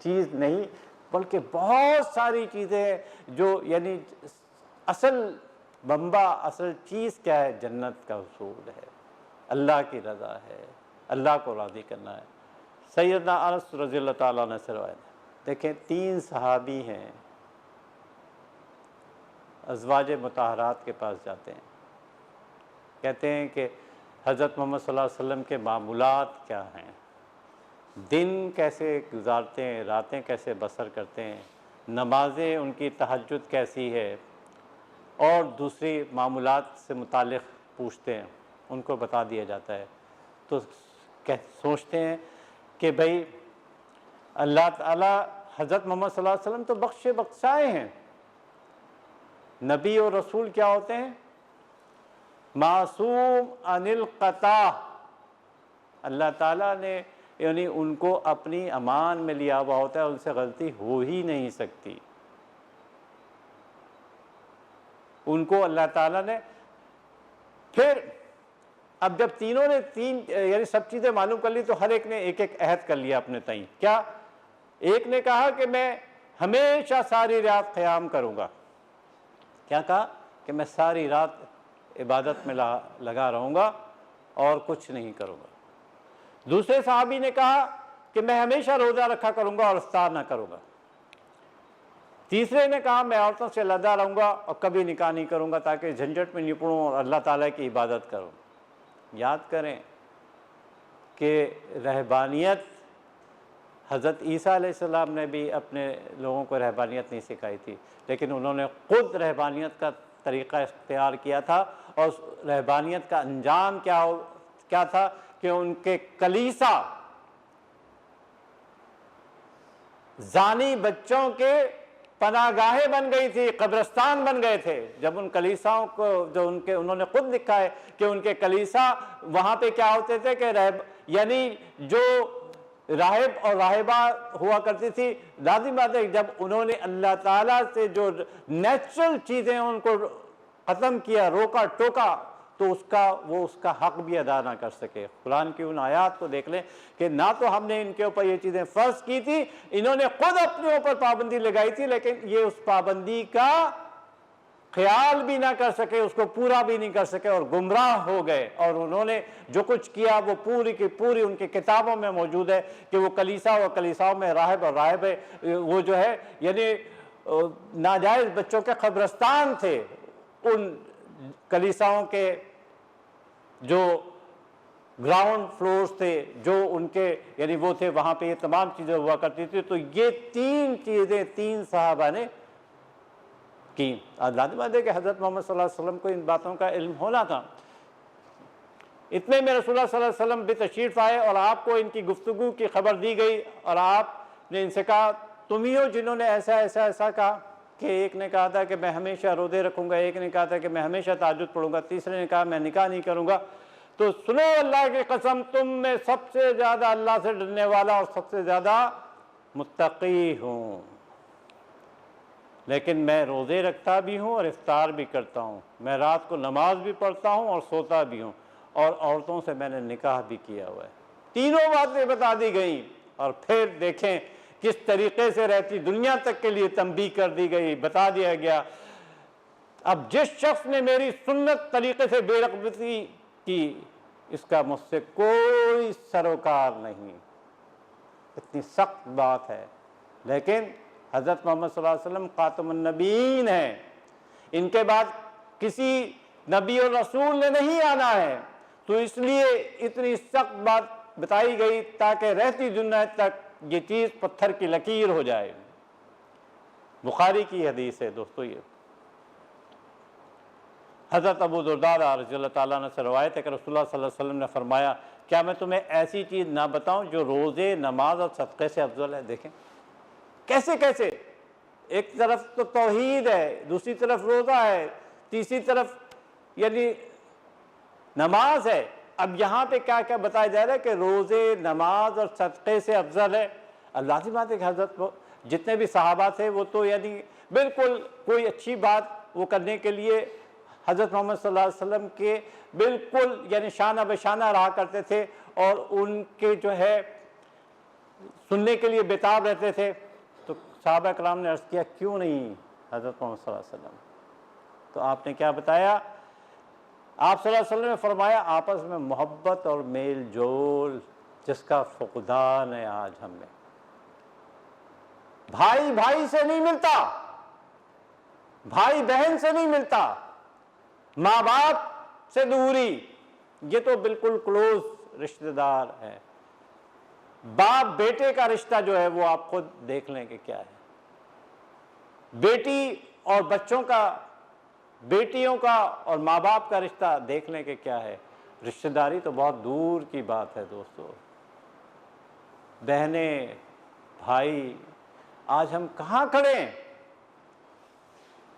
Speaker 3: चीज़ नहीं बल्कि बहुत सारी चीज़ें हैं जो यानी असल बम्बा, असल चीज़ क्या है? जन्नत का उसूल है, अल्लाह की रज़ा है, अल्लाह को राज़ी करना है। सैयदना अनस रज़ियल्लाहु ताला अन्हु से रवायत है। देखें, 3 सहाबी हैं, अज़वाज मुताहरात के पास जाते हैं, कहते हैं कि हज़रत मोहम्मद सल्लल्लाहु अलैहि वसल्लम के मामूलात क्या हैं, दिन कैसे गुजारते हैं, रातें कैसे बसर करते हैं, नमाज़ें उनकी तहज्जुद कैसी है, और दूसरी मामूलात से मुतालिक़ पूछते हैं, उनको बता दिया जाता है। तो सोचते हैं कि भाई अल्लाह ताला हज़रत मोहम्मद सल्लल्लाहु अलैहि वसल्लम तो बख्शे बख्शाए हैं। नबी और रसूल क्या होते हैं? मासूम अनिल क़ता। अल्लाह ताला ने यानी उनको अपनी अमान में लिया हुआ होता है, उनसे गलती हो ही नहीं सकती। उनको अल्लाह ताला ने फिर अब जब तीनों ने यानी सब चीज़ें मालूम कर ली तो हर एक ने एक एक अहद कर लिया अपने तईं। क्या? एक ने कहा कि मैं हमेशा सारी रात क़याम करूँगा। क्या कहा? कि मैं सारी रात इबादत में लगा रहूँगा और कुछ नहीं करूँगा। दूसरे सहाबी ने कहा कि मैं हमेशा रोज़ा रखा करूँगा और इफ्तार ना करूँगा। तीसरे ने कहा मैं औरतों से लदा रहूँगा और कभी निकाह नहीं करूँगा ताकि झंझट में नहीं पड़ूँ और अल्लाह ताला की इबादत करूँ। याद करें कि रहबानियत हज़रत ईसा अलैहिस्सलाम ने भी अपने लोगों को रहबानियत नहीं सिखाई थी, लेकिन उन्होंने ख़ुद रहबानियत का तरीक़ा इख्तियार किया था और रहबानियत का अंजाम क्या था कि उनके कलीसा ज़ानी बच्चों के पनागाहें बन गई थी, कब्रिस्तान बन गए थे। जब उन कलीसाओं को जो उन्होंने खुद लिखा है कि उनके कलीसा वहाँ पे क्या होते थे कि यानी जो राहिब और राहिबा हुआ करती थी, लाज़िम बात है जब उन्होंने अल्लाह ताला से जो नेचुरल चीज़ें उनको ख़त्म किया, रोका टोका, तो उसका हक़ भी अदा ना कर सके। कुरान की उन आयात को देख लें कि ना तो हमने इनके ऊपर ये चीज़ें फ़र्ज़ की थी, इन्होंने ख़ुद अपने ऊपर पाबंदी लगाई थी, लेकिन ये उस पाबंदी का ख्याल भी ना कर सके, उसको पूरा भी नहीं कर सके और गुमराह हो गए। और उन्होंने जो कुछ किया वो पूरी की पूरी उनकी किताबों में मौजूद है कि वो कलीसा और कलीसाओं में राहिब और राहिब वो जो है यानी नाजायज़ बच्चों के कब्रिस्तान थे। उन कलीसाओं के जो ग्राउंड फ्लोर्स थे, जो उनके यानी वो थे, वहाँ पे ये तमाम चीज़ें हुआ करती थी। तो ये 3 चीज़ें 3 सहाबा ने की। लाज़िम बात है कि हज़रत मोहम्मद सल्लल्लाहु अलैहि वसल्लम को इन बातों का इल्म होना था। इतने में रसूलुल्लाह सल्लल्लाहु अलैहि वसल्लम भी तशरीफ़ आए और आपको इनकी गुफ्तगू की खबर दी गई और आपने इनसे कहा तुम ही हो जिन्होंने ऐसा ऐसा ऐसा कहा। कि एक ने कहा था कि मैं हमेशा रोज़े रखूँगा, एक ने कहा था कि मैं हमेशा तहज्जुद पढ़ूँगा, तीसरे ने कहा मैं निकाह नहीं करूँगा। तो सुनो अल्लाह की कसम, तुम में सबसे ज़्यादा अल्लाह से डरने वाला और सबसे ज़्यादा मुत्तक़ी हूँ, लेकिन मैं रोज़े रखता भी हूँ और इफ्तार भी करता हूँ, मैं रात को नमाज भी पढ़ता हूँ और सोता भी हूँ, और औरतों से मैंने निकाह भी किया हुआ है। तीनों बातें बता दी गई और फिर देखें किस तरीके से रहती दुनिया तक के लिए तंबीह कर दी गई, बता दिया गया। अब जिस शख्स ने मेरी सुन्नत तरीके से बेरग़बती की, इसका मुझसे कोई सरोकार नहीं। इतनी सख्त बात है, लेकिन हज़रत मोहम्मद सल्लल्लाहु अलैहि वसल्लम ख़ातमुन नबीय्यीन हैं, इनके बाद किसी नबी और रसूल ने नहीं आना है, तो इसलिए इतनी सख्त बात बताई गई ताकि रहती दुनिया तक ये चीज़ पत्थर की लकीर हो जाए। बुखारी की हदीस है दोस्तों। ये हज़रत अबू दुर्दा रज़ियल्लाहु ताला अन्हु से रवायत है कि रसूलुल्लाह सल्लल्लाहु अलैहि वसल्लम ने फरमाया, क्या मैं तुम्हें ऐसी चीज़ ना बताऊं जो रोज़े, नमाज और सदक़े से अफजल है। देखें कैसे कैसे, एक तरफ तो तौहीद है, दूसरी तरफ रोज़ा है, तीसरी तरफ यानी नमाज है, अब यहाँ पे क्या क्या बताया जा रहा है कि रोज़े, नमाज और सदक़े से अफजल है। अल्लाह की बात है कि हज़रत जितने भी सहाबा थे वो तो यानी बिल्कुल कोई अच्छी बात वो करने के लिए हज़रत मोहम्मद सल्लल्लाहु अलैहि वसल्लम के बिल्कुल यानी शाना बशाना रहा करते थे और उनके जो है सुनने के लिए बेताब रहते थे। तो सहाबा कराम ने अर्ज़ किया क्यों नहीं हज़रत मोहम्मद सल्लल्लाहु अलैहि वसल्लम, तो आपने क्या बताया? आप सल्लल्लाहु अलैहि वसल्लम ने फरमाया आपस में मोहब्बत और मेल जोल जिसका फुक़दान है आज हमें। भाई भाई से नहीं मिलता, भाई बहन से नहीं मिलता, माँ बाप से दूरी, ये तो बिल्कुल क्लोज रिश्तेदार है। बाप बेटे का रिश्ता जो है वो आप खुद देख लें कि क्या है। बेटी और बच्चों का, बेटियों का और माँ बाप का रिश्ता देख लें कि क्या है। रिश्तेदारी तो बहुत दूर की बात है दोस्तों। बहनें, भाई, आज हम कहाँ खड़े हैं?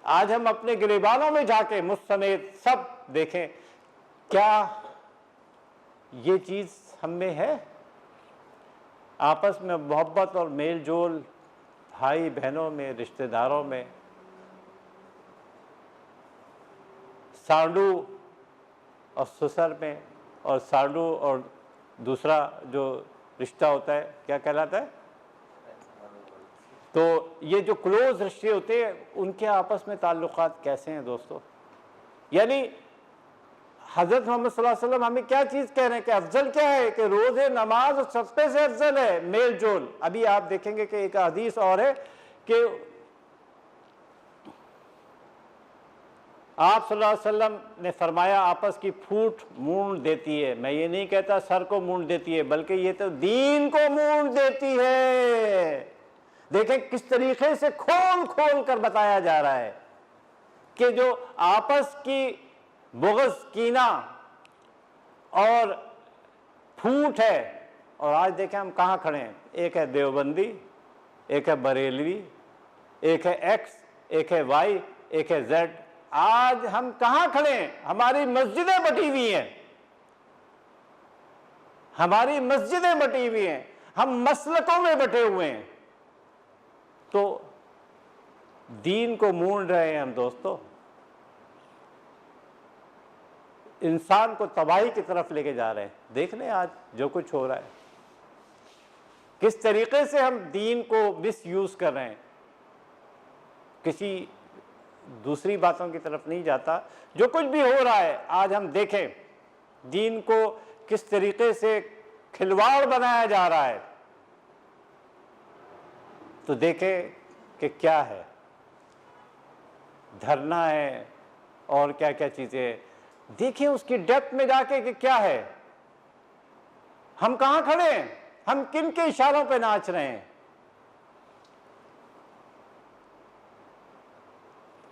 Speaker 3: आज हम अपने गिरेबानों में जाके मुझ समेत सब देखें, क्या ये चीज़ हम में है? आपस में मोहब्बत और मेल जोल भाई बहनों में, रिश्तेदारों में। सांडू और ससुर में, और सांडू और दूसरा जो रिश्ता होता है क्या कहलाता है? तो ये जो क्लोज रिश्ते होते हैं उनके आपस में ताल्लुकात कैसे हैं दोस्तों? यानी हज़रत मोहम्मद सल्लल्लाहु अलैहि वसल्लम हमें क्या चीज़ कह रहे हैं कि अफजल क्या है? कि रोज़े, नमाज और सदक़े से अफजल है मेल जोल। अभी आप देखेंगे कि एक हदीस और है कि आप सल्लल्लाहु अलैहि वसल्लम ने फरमाया आपस की फूट मूंड देती है। मैं ये नहीं कहता सर को मूंड देती है, बल्कि ये तो दीन को मूंड देती है। देखें किस तरीके से खोल खोल कर बताया जा रहा है कि जो आपस की बुग़्ज़, कीना और फूट है। और आज देखें हम कहाँ खड़े हैं। एक है देवबंदी, एक है बरेलवी, एक है एक्स, एक है वाई, एक है जेड। आज हम कहाँ खड़े हैं? हमारी मस्जिदें बटी हुई हैं, हमारी मस्जिदें बटी हुई हैं, हम मसलकों में बटे हुए हैं। तो दीन को मूंड रहे हैं हम दोस्तों, इंसान को तबाही की तरफ लेके जा रहे हैं। देख लें आज जो कुछ हो रहा है, किस तरीके से हम दीन को मिस यूज कर रहे हैं। किसी दूसरी बातों की तरफ नहीं जाता, जो कुछ भी हो रहा है आज हम देखें दीन को किस तरीके से खिलवाड़ बनाया जा रहा है। तो देखें कि क्या है, धरना है और क्या क्या चीज़ें। देखें उसकी डेप्थ में जाके कि क्या है, हम कहाँ खड़े हैं, हम किन के इशारों पे नाच रहे हैं।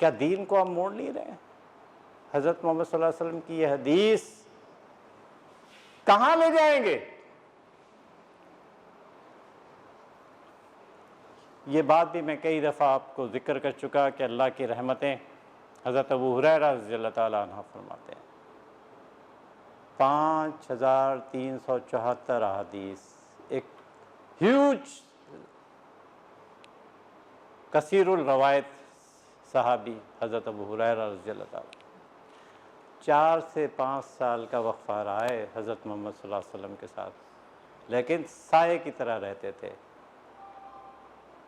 Speaker 3: क्या दीन को हम मोड़ नहीं रहे हैं? हज़रत मोहम्मद सल्लल्लाहु अलैहि वसल्लम की यह हदीस कहाँ ले जाएंगे? ये बात भी मैं कई दफ़ा आपको जिक्र कर चुका कि अल्लाह की रहमतें, हज़रत अबू हुरैरा रज़ियल्लाहु ताला अन्हु फरमाते हैं 5374 अहादीस, एक ह्यूज कसीरुल रवायत सहाबी हज़रत अबू हुरैरा रज़ियल्लाहु ताला। 4 से 5 साल का वक्फा रहा है हज़रत मोहम्मद सल्लल्लाहु अलैहि वसल्लम के साथ, लेकिन साए की तरह रहते थे।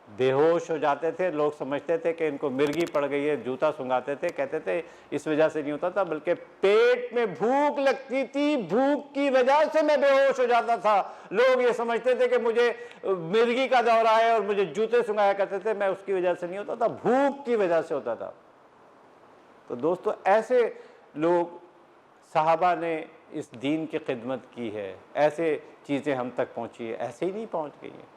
Speaker 3: बेहोश हो जाते थे, लोग समझते थे कि इनको मिर्गी पड़ गई है, जूता सुंघाते थे, कहते थे इस वजह से नहीं होता था, बल्कि पेट में भूख लगती थी, भूख की वजह से मैं बेहोश हो जाता था। लोग ये समझते थे कि मुझे मिर्गी का दौरा है और मुझे जूते सुंघाया करते थे, मैं उसकी वजह से नहीं होता था, भूख की वजह से होता था। तो दोस्तों ऐसे लोग, सहाबा ने इस दीन की खिदमत की है, ऐसे चीज़ें हम तक पहुँची है, ऐसे ही नहीं पहुँच गई हैं।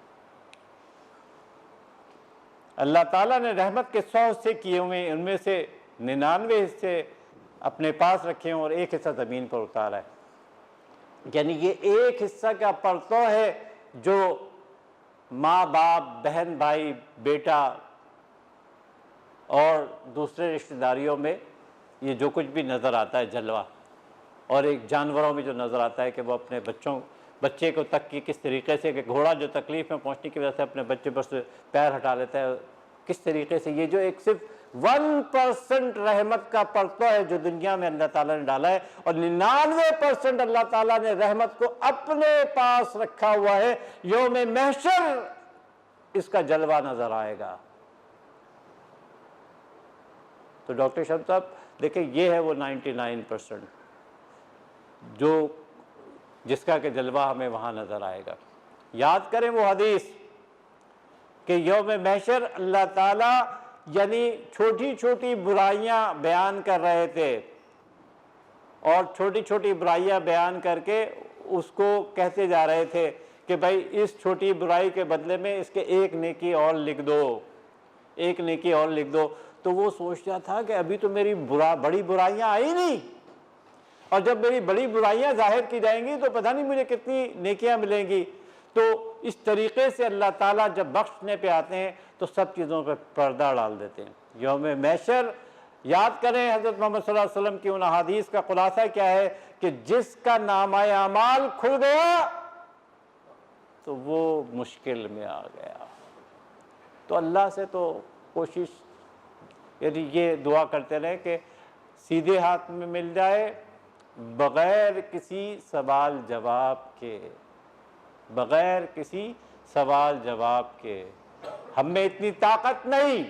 Speaker 3: अल्लाह ताला ने रहमत के 100 हिस्से किए हुए, उनमें से 99 हिस्से अपने पास रखे हैं और एक हिस्सा ज़मीन पर उतारा है। यानी ये एक हिस्सा का परतों है जो माँ बाप, बहन भाई, बेटा और दूसरे रिश्तेदारियों में ये जो कुछ भी नज़र आता है जलवा, और एक जानवरों में जो नज़र आता है कि वो अपने बच्चे को तक की किस तरीके से, कि घोड़ा जो तकलीफ़ में पहुंचने की वजह से अपने बच्चे पर से पैर हटा लेता है, किस तरीके से, ये जो एक सिर्फ 1% रहमत का परतवा है जो दुनिया में अल्लाह ताला ने डाला है, और 99% अल्लाह ताला ने रहमत को अपने पास रखा हुआ है। यौम महशर इसका जलवा नजर आएगा। तो डॉक्टर शम्स साहब देखिए, ये है वो 99% जो जिसका के जलवा हमें वहां नजर आएगा। याद करें वो हदीस कि यौम महशर अल्लाह ताला यानी छोटी छोटी बुराइयां बयान कर रहे थे, और छोटी छोटी बुराइयां बयान करके उसको कहते जा रहे थे कि भाई इस छोटी बुराई के बदले में इसके एक नेकी और लिख दो, एक नेकी और लिख दो। तो वो सोचता था कि अभी तो मेरी बड़ी बुराइयां आई नहीं, और जब मेरी बड़ी बुराइयां जाहिर की जाएंगी तो पता नहीं मुझे कितनी नेकियां मिलेंगी। तो इस तरीके से अल्लाह ताला जब बख्शने पे आते हैं तो सब चीज़ों पर पर्दा डाल देते हैं। यौम महशर याद करें हज़रत मोहम्मद सल्लल्लाहु अलैहि वसल्लम की उन अहादीस का खुलासा क्या है कि जिसका नामाए अमाल खुल गया तो वो मुश्किल में आ गया। तो अल्लाह से तो कोशिश यदि ये दुआ करते रहे कि सीधे हाथ में मिल जाए, बग़ैर किसी सवाल जवाब के, बग़ैर किसी सवाल जवाब के। हम में इतनी ताकत नहीं।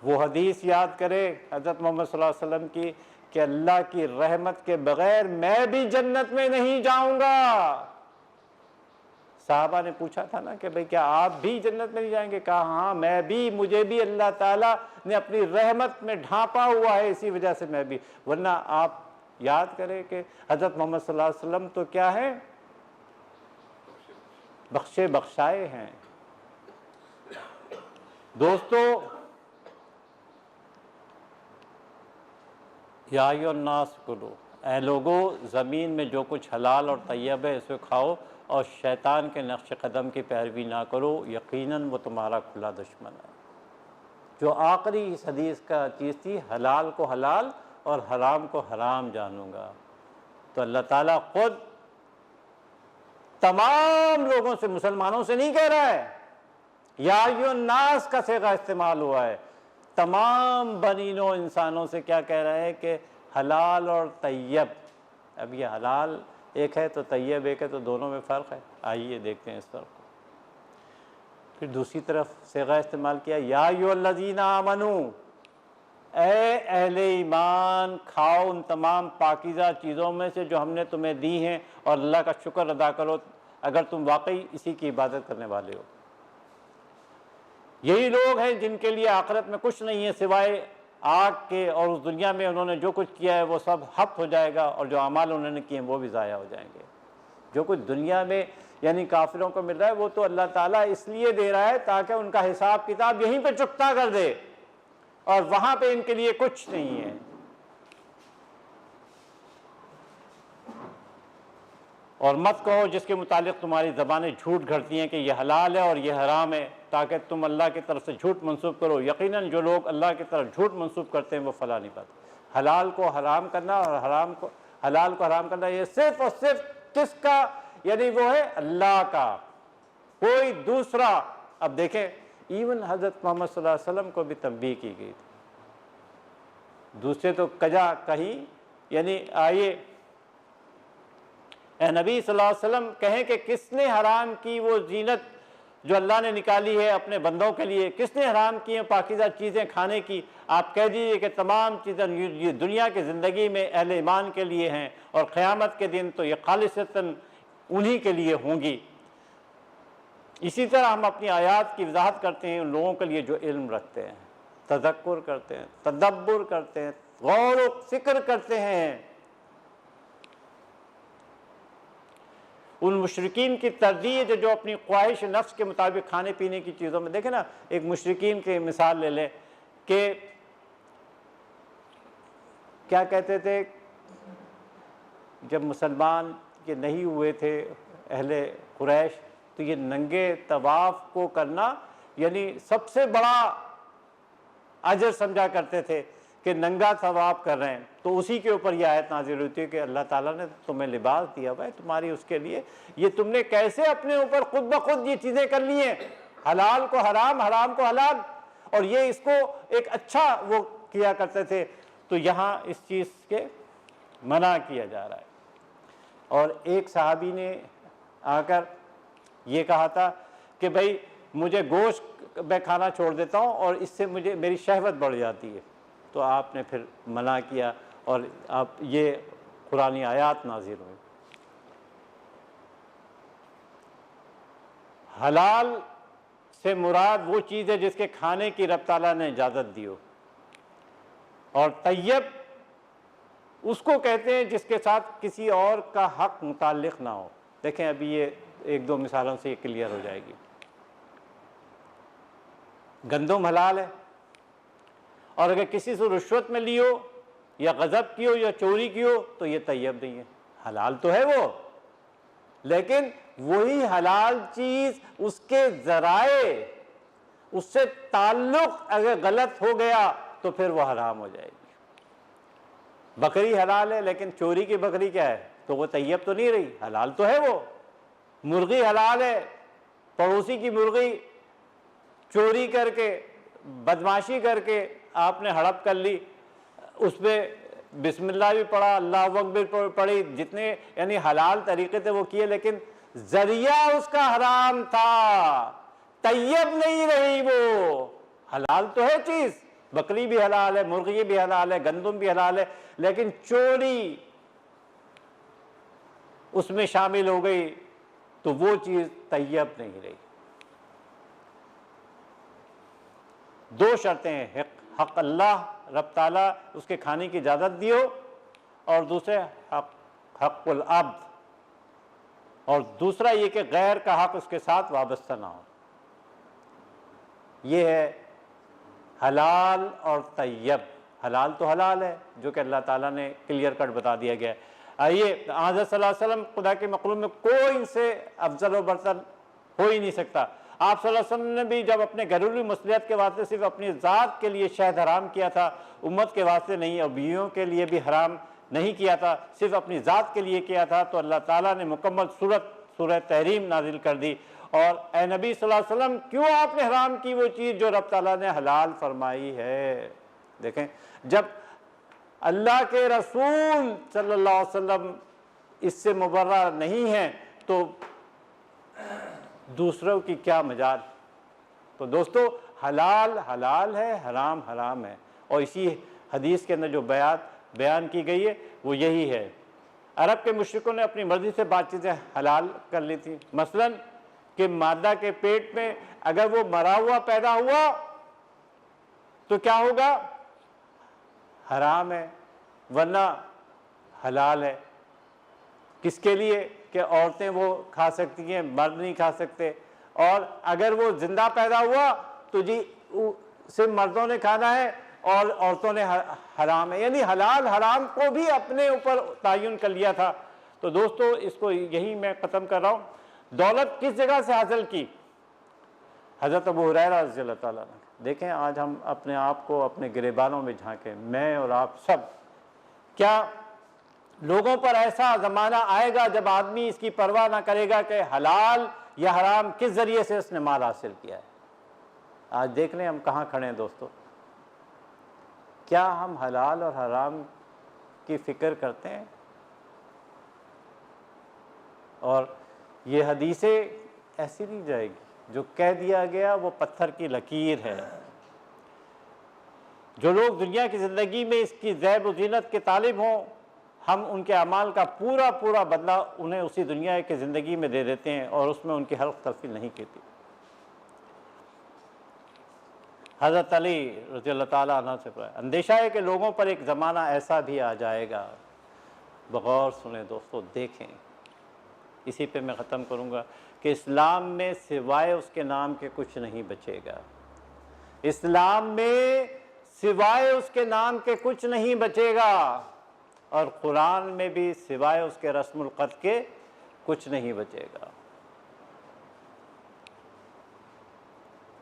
Speaker 3: वो हदीस याद करें हज़रत मोहम्मद सल्लल्लाहु अलैहि वसल्लम की कि अल्लाह की रहमत के बग़ैर मैं भी जन्नत में नहीं जाऊंगा। साहबा ने पूछा था ना कि भाई क्या आप भी जन्नत में नहीं जाएंगे? कहा हाँ मैं भी, मुझे भी अल्लाह ताला ने अपनी रहमत में ढांपा हुआ है, इसी वजह से मैं भी। वरना आप याद करें कि हज़रत मोहम्मद सल्लल्लाहु अलैहि वसल्लम तो क्या है, बख्शे बख्शाए हैं। दोस्तों, या अय्युहन्नास कुलू, ऐ लोगों ज़मीन में जो कुछ हलाल और तैयब है इसे खाओ, और शैतान के नक्श कदम की पैरवी ना करो, यकीनन वो तुम्हारा खुला दुश्मन है। जो आखिरी इस हदीस का चीज़ थी, हलाल को हलाल और हराम को हराम जानूंगा। तो अल्लाह ताला खुद तमाम लोगों से, मुसलमानों से नहीं कह रहा है, या अय्युहन्नास का सेगा इस्तेमाल हुआ है, तमाम बनीनो इंसानों से क्या कह रहा है कि हलाल और तैयब। अब ये हलाल एक है तो तैयब एक है, तो दोनों में फ़र्क है। आइए देखते हैं इस फ़र्क को। फिर दूसरी तरफ सेगा इस्तेमाल किया, या अय्युहल्लज़ीना आमनू, ए अहले ईमान खाओ उन तमाम पाकीज़ा चीज़ों में से जो हमने तुम्हें दी हैं, और अल्लाह का शुक्र अदा करो अगर तुम वाकई इसी की इबादत करने वाले हो। यही लोग हैं जिनके लिए आखिरत में कुछ नहीं है सिवाय आग के, और उस दुनिया में उन्होंने जो कुछ किया है वो सब हफ्त हो जाएगा, और जो अमाल उन्होंने किए हैं वो भी ज़ाया हो जाएंगे। जो कुछ दुनिया में यानी काफिरों को मिल रहा है वो तो अल्लाह ताला इसलिए दे रहा है ताकि उनका हिसाब किताब यहीं पे चुकता कर दे, और वहां पे इनके लिए कुछ नहीं है। और मत कहो जिसके मुतालिक तुम्हारी ज़बानें झूठ घड़ती हैं कि यह हलाल है और यह हराम है, ताकि तुम अल्लाह की तरफ से झूठ मंसूब करो। यकीनन जो लोग अल्लाह की तरफ झूठ मंसूब करते हैं वो फला नहीं पाते। हलाल को हराम करना और हलाल को हराम करना, ये सिर्फ और सिर्फ किसका, यानी वो है अल्लाह का, कोई दूसरा। अब देखें, इवन हज़रत मोहम्मद सल्लल्लाहु अलैहि वसल्लम को भी तंबीह की गई थी। दूसरे तो कजा कहीं, यानी आइए नबी सल्लल्लाहु अलैहि वसल्लम कहें कि किसने हराम की वो जीनत जो अल्लाह ने निकाली है अपने बंदों के लिए, किसने हराम की है पाकीज़ा चीज़ें खाने की? आप कह दीजिए कि तमाम चीज़ें ये दुनिया की ज़िंदगी में अहले ईमान के लिए हैं, और क़यामत के दिन तो ये खालिसतन उन्हीं के लिए होंगी। इसी तरह हम अपनी आयात की वजाहत करते हैं उन लोगों के लिए जो इल्म रखते हैं, तदक्कुर करते हैं, तदब्बुर करते हैं, गौर व फिक्र करते हैं। उन मुशरिकीन की तरदीद जो अपनी ख्वाहिश नफ्स के मुताबिक खाने पीने की चीज़ों में, देखें ना, एक मुशरिकीन की मिसाल ले लें कि क्या कहते थे, जब मुसलमान के नहीं हुए थे अहले कुरैश, तो ये नंगे तवाफ़ को करना यानी सबसे बड़ा अजर समझा करते थे कि नंगा तवाफ कर रहे हैं, तो उसी के ऊपर यह आयत नाज़िल होती है कि अल्लाह ताला ने तुम्हें लिबास दिया भाई तुम्हारी उसके लिए, ये तुमने कैसे अपने ऊपर खुद ब खुद ये चीज़ें कर ली हैं, हलाल को हराम, हराम को हलाल, और ये इसको एक अच्छा वो किया करते थे। तो यहाँ इस चीज़ के मना किया जा रहा है। और एक सहाबी ने आकर ये कहा था कि भाई मुझे गोश्त मैं खाना छोड़ देता हूँ और इससे मुझे मेरी शहवत बढ़ जाती है, तो आपने फिर मना किया और आप ये कुरानी आयत नाज़िल हुई। हलाल से मुराद वो चीज़ है जिसके खाने की रब ताला ने इजाज़त दी हो, और तैयब उसको कहते हैं जिसके साथ किसी और का हक मुताल्लिक़ ना हो। देखें अभी ये एक दो मिसालों से ये क्लियर हो जाएगी। गंदम हलाल है, और अगर किसी से रुश्वत में ली हो या गज़ब की हो या चोरी की हो तो ये तैयब नहीं है। हलाल तो है वो, लेकिन वही हलाल चीज़ उसके ज़राए, उससे ताल्लुक़ अगर गलत हो गया तो फिर वो हराम हो जाएगी। बकरी हलाल है, लेकिन चोरी की बकरी क्या है, तो वो तैयब तो नहीं रही, हलाल तो है वो। मुर्गी हलाल है, पड़ोसी की मुर्गी चोरी करके बदमाशी करके आपने हड़प कर ली, उस पर बिस्मिल्लाह भी पढ़ा, अल्लाह अकबर पढ़ी, जितने यानी हलाल तरीके थे वो किए, लेकिन जरिया उसका हराम था, तैयब नहीं रही वो। हलाल तो है चीज़, बकरी भी हलाल है, मुर्गी भी हलाल है, गंदम भी हलाल है, लेकिन चोरी उसमें शामिल हो गई तो वो चीज़ तैयब नहीं रही। दो शर्तें हैं, हक अल्लाह रब ताला उसके खाने की इजाज़त दी हो, और दूसरे हक़ुल अब्द, और दूसरा ये कि गैर का हक उसके साथ वाबस्ता ना हो। ये है हलाल और तैयब। हलाल तो हलाल है जो कि अल्लाह ताला ने क्लियर कट बता दिया गया है। आइए, हज़रत सल्लल्लाहु अलैहि वसल्लम खुदा के मखलूक में कोई इनसे अफजल व बरतर हो ही नहीं सकता। आप सल्लल्लाहु अलैहि वसल्लम ने भी जब अपने घरेलू मसलियत के वास्ते सिर्फ अपनी ज़ात के लिए शहद हराम किया था, उम्मत के वास्ते नहीं, और बीवियों के लिए भी हराम नहीं किया था, सिर्फ अपनी ज़ात के लिए किया था, तो अल्लाह ताला ने मुकम्मल सूरह तहरीम नाजिल कर दी। और ए नबी सल्लल्लाहु अलैहि वसल्लम, क्यों आपने हराम की वो चीज़ जो रब ताला ने हलाल फरमाई है। देखें, जब अल्लाह के रसूल सल्लल्लाहु अलैहि वसल्लम इससे मुबर्रा नहीं हैं तो दूसरों की क्या मजाल। तो दोस्तों, हलाल हलाल है, हराम हराम है, और इसी हदीस के अंदर जो बयान की गई है वो यही है। अरब के मुश्रिकों ने अपनी मर्जी से बात चीज़ें हलाल कर ली थी, मसलन कि मादा के पेट में अगर वो मरा हुआ पैदा हुआ तो क्या होगा, हराम है, वरना हलाल है। किसके लिए, कि औरतें वो खा सकती हैं, मर्द नहीं खा सकते। और अगर वो जिंदा पैदा हुआ तो जी सिर्फ मर्दों ने खाना है और औरतों ने हराम है, यानी हलाल हराम को भी अपने ऊपर तयन कर लिया था। तो दोस्तों, इसको यही मैं ख़त्म कर रहा हूँ। दौलत किस जगह से हासिल की, हज़रत अबू हुरैरा रज़ियल्लाहु ताला अन्हु। देखें, आज हम अपने आप को अपने गिरेबानों में झांकें, मैं और आप सब। क्या लोगों पर ऐसा ज़माना आएगा जब आदमी इसकी परवाह ना करेगा कि हलाल या हराम किस ज़रिए से उसने माल हासिल किया है। आज देख लें हम कहाँ खड़े हैं दोस्तों। क्या हम हलाल और हराम की फ़िक्र करते हैं? और ये हदीसें ऐसी नहीं जाएगी, जो कह दिया गया वो पत्थर की लकीर है। जो लोग दुनिया की ज़िंदगी में इसकी ज़ैब व ज़ीनत के तालिब हों, हम उनके अमाल का पूरा पूरा बदला उन्हें उसी दुनिया की ज़िंदगी में दे देते हैं और उसमें उनकी हल्क़ तलफ़ी नहीं कहती। हज़रत अली रज़ियल्लाहु ताला अन्हु से अंदेशा है कि लोगों पर एक ज़माना ऐसा भी आ जाएगा। बगौर सुने दोस्तों, देखें, इसी पे मैं ख़त्म करूँगा कि इस्लाम में सिवाय उसके नाम के कुछ नहीं बचेगा। इस्लाम में सिवाय उसके नाम के कुछ नहीं बचेगा, और कुरान में भी सिवाय उसके रस्मुल क़द के कुछ नहीं बचेगा।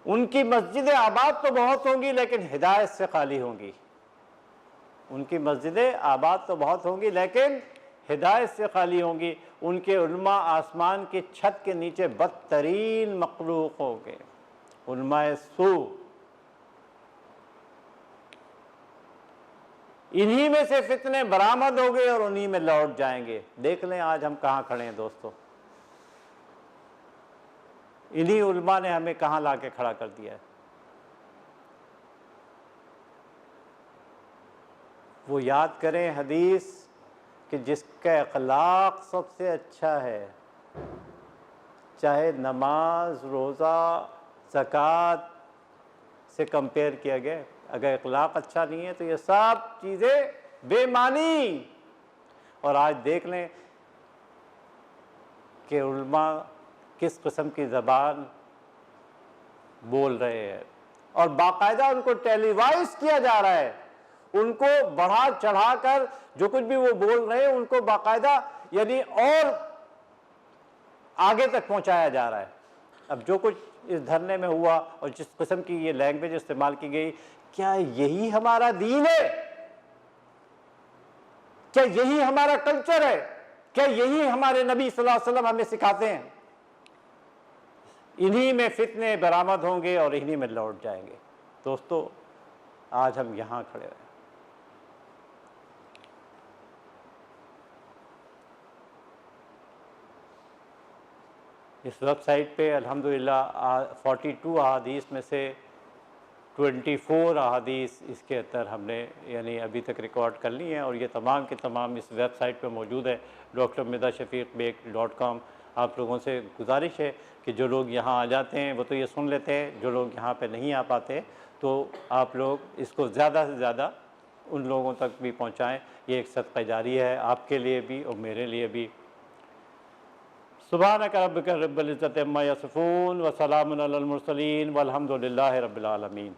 Speaker 3: उनकी मस्जिदें आबाद तो बहुत होंगी, लेकिन हिदायत से खाली होंगी। उनकी मस्जिदें आबाद तो बहुत होंगी लेकिन हिदायत से खाली होंगी। उनके उलमा आसमान की छत के नीचे बदतरीन मखलूक होंगे, उलमाए सू। इन्हीं में से फितने बरामद हो गए और उन्हीं में लौट जाएंगे। देख लें आज हम कहाँ खड़े हैं दोस्तों, इन्हीं उलमा ने हमें कहाँ लाके खड़ा कर दिया है। वो याद करें हदीस कि जिसका अखलाक सबसे अच्छा है, चाहे नमाज रोज़ा ज़कात से कंपेयर किया गया, अगर अखलाक अच्छा नहीं है तो ये सब चीज़ें बेमानी। और आज देख लें कि उल्मा किस किस्म की ज़बान बोल रहे हैं और बाकायदा उनको टेलीवाइज किया जा रहा है, उनको बढ़ा चढ़ाकर जो कुछ भी वो बोल रहे हैं उनको बाकायदा यानी और आगे तक पहुंचाया जा रहा है। अब जो कुछ इस धरने में हुआ और जिस किस्म की ये लैंग्वेज इस्तेमाल की गई, क्या यही हमारा दीन है? क्या यही हमारा कल्चर है? क्या यही हमारे नबी सल्लल्लाहु अलैहि वसल्लम हमें सिखाते हैं? इन्हीं में फितने बरामद होंगे और इन्हीं में लौट जाएंगे। दोस्तों आज हम यहाँ खड़े हैं। इस वेबसाइट पे अल्हम्दुलिल्लाह 42 अहादीस में से 24 अहादीस इसके अंदर हमने यानी अभी तक रिकॉर्ड कर ली हैं और ये तमाम के तमाम इस वेबसाइट पे मौजूद है drmidashafeeqbeg.com। आप लोगों से गुजारिश है कि जो लोग यहाँ आ जाते हैं वो तो ये सुन लेते हैं, जो लोग यहाँ पे नहीं आ पाते तो आप लोग इसको ज़्यादा से ज़्यादा उन लोगों तक भी पहुँचाएँ। ये एक सदका जारी है आपके लिए भी और मेरे लिए भी। सुब्हानक रब्बिका रब्बिल इज़्ज़ति अम्मा यसिफ़ून व सलामुन अलल मुरसलीन वल्हम्दुलिल्लाहि रब्बिल आलमीन।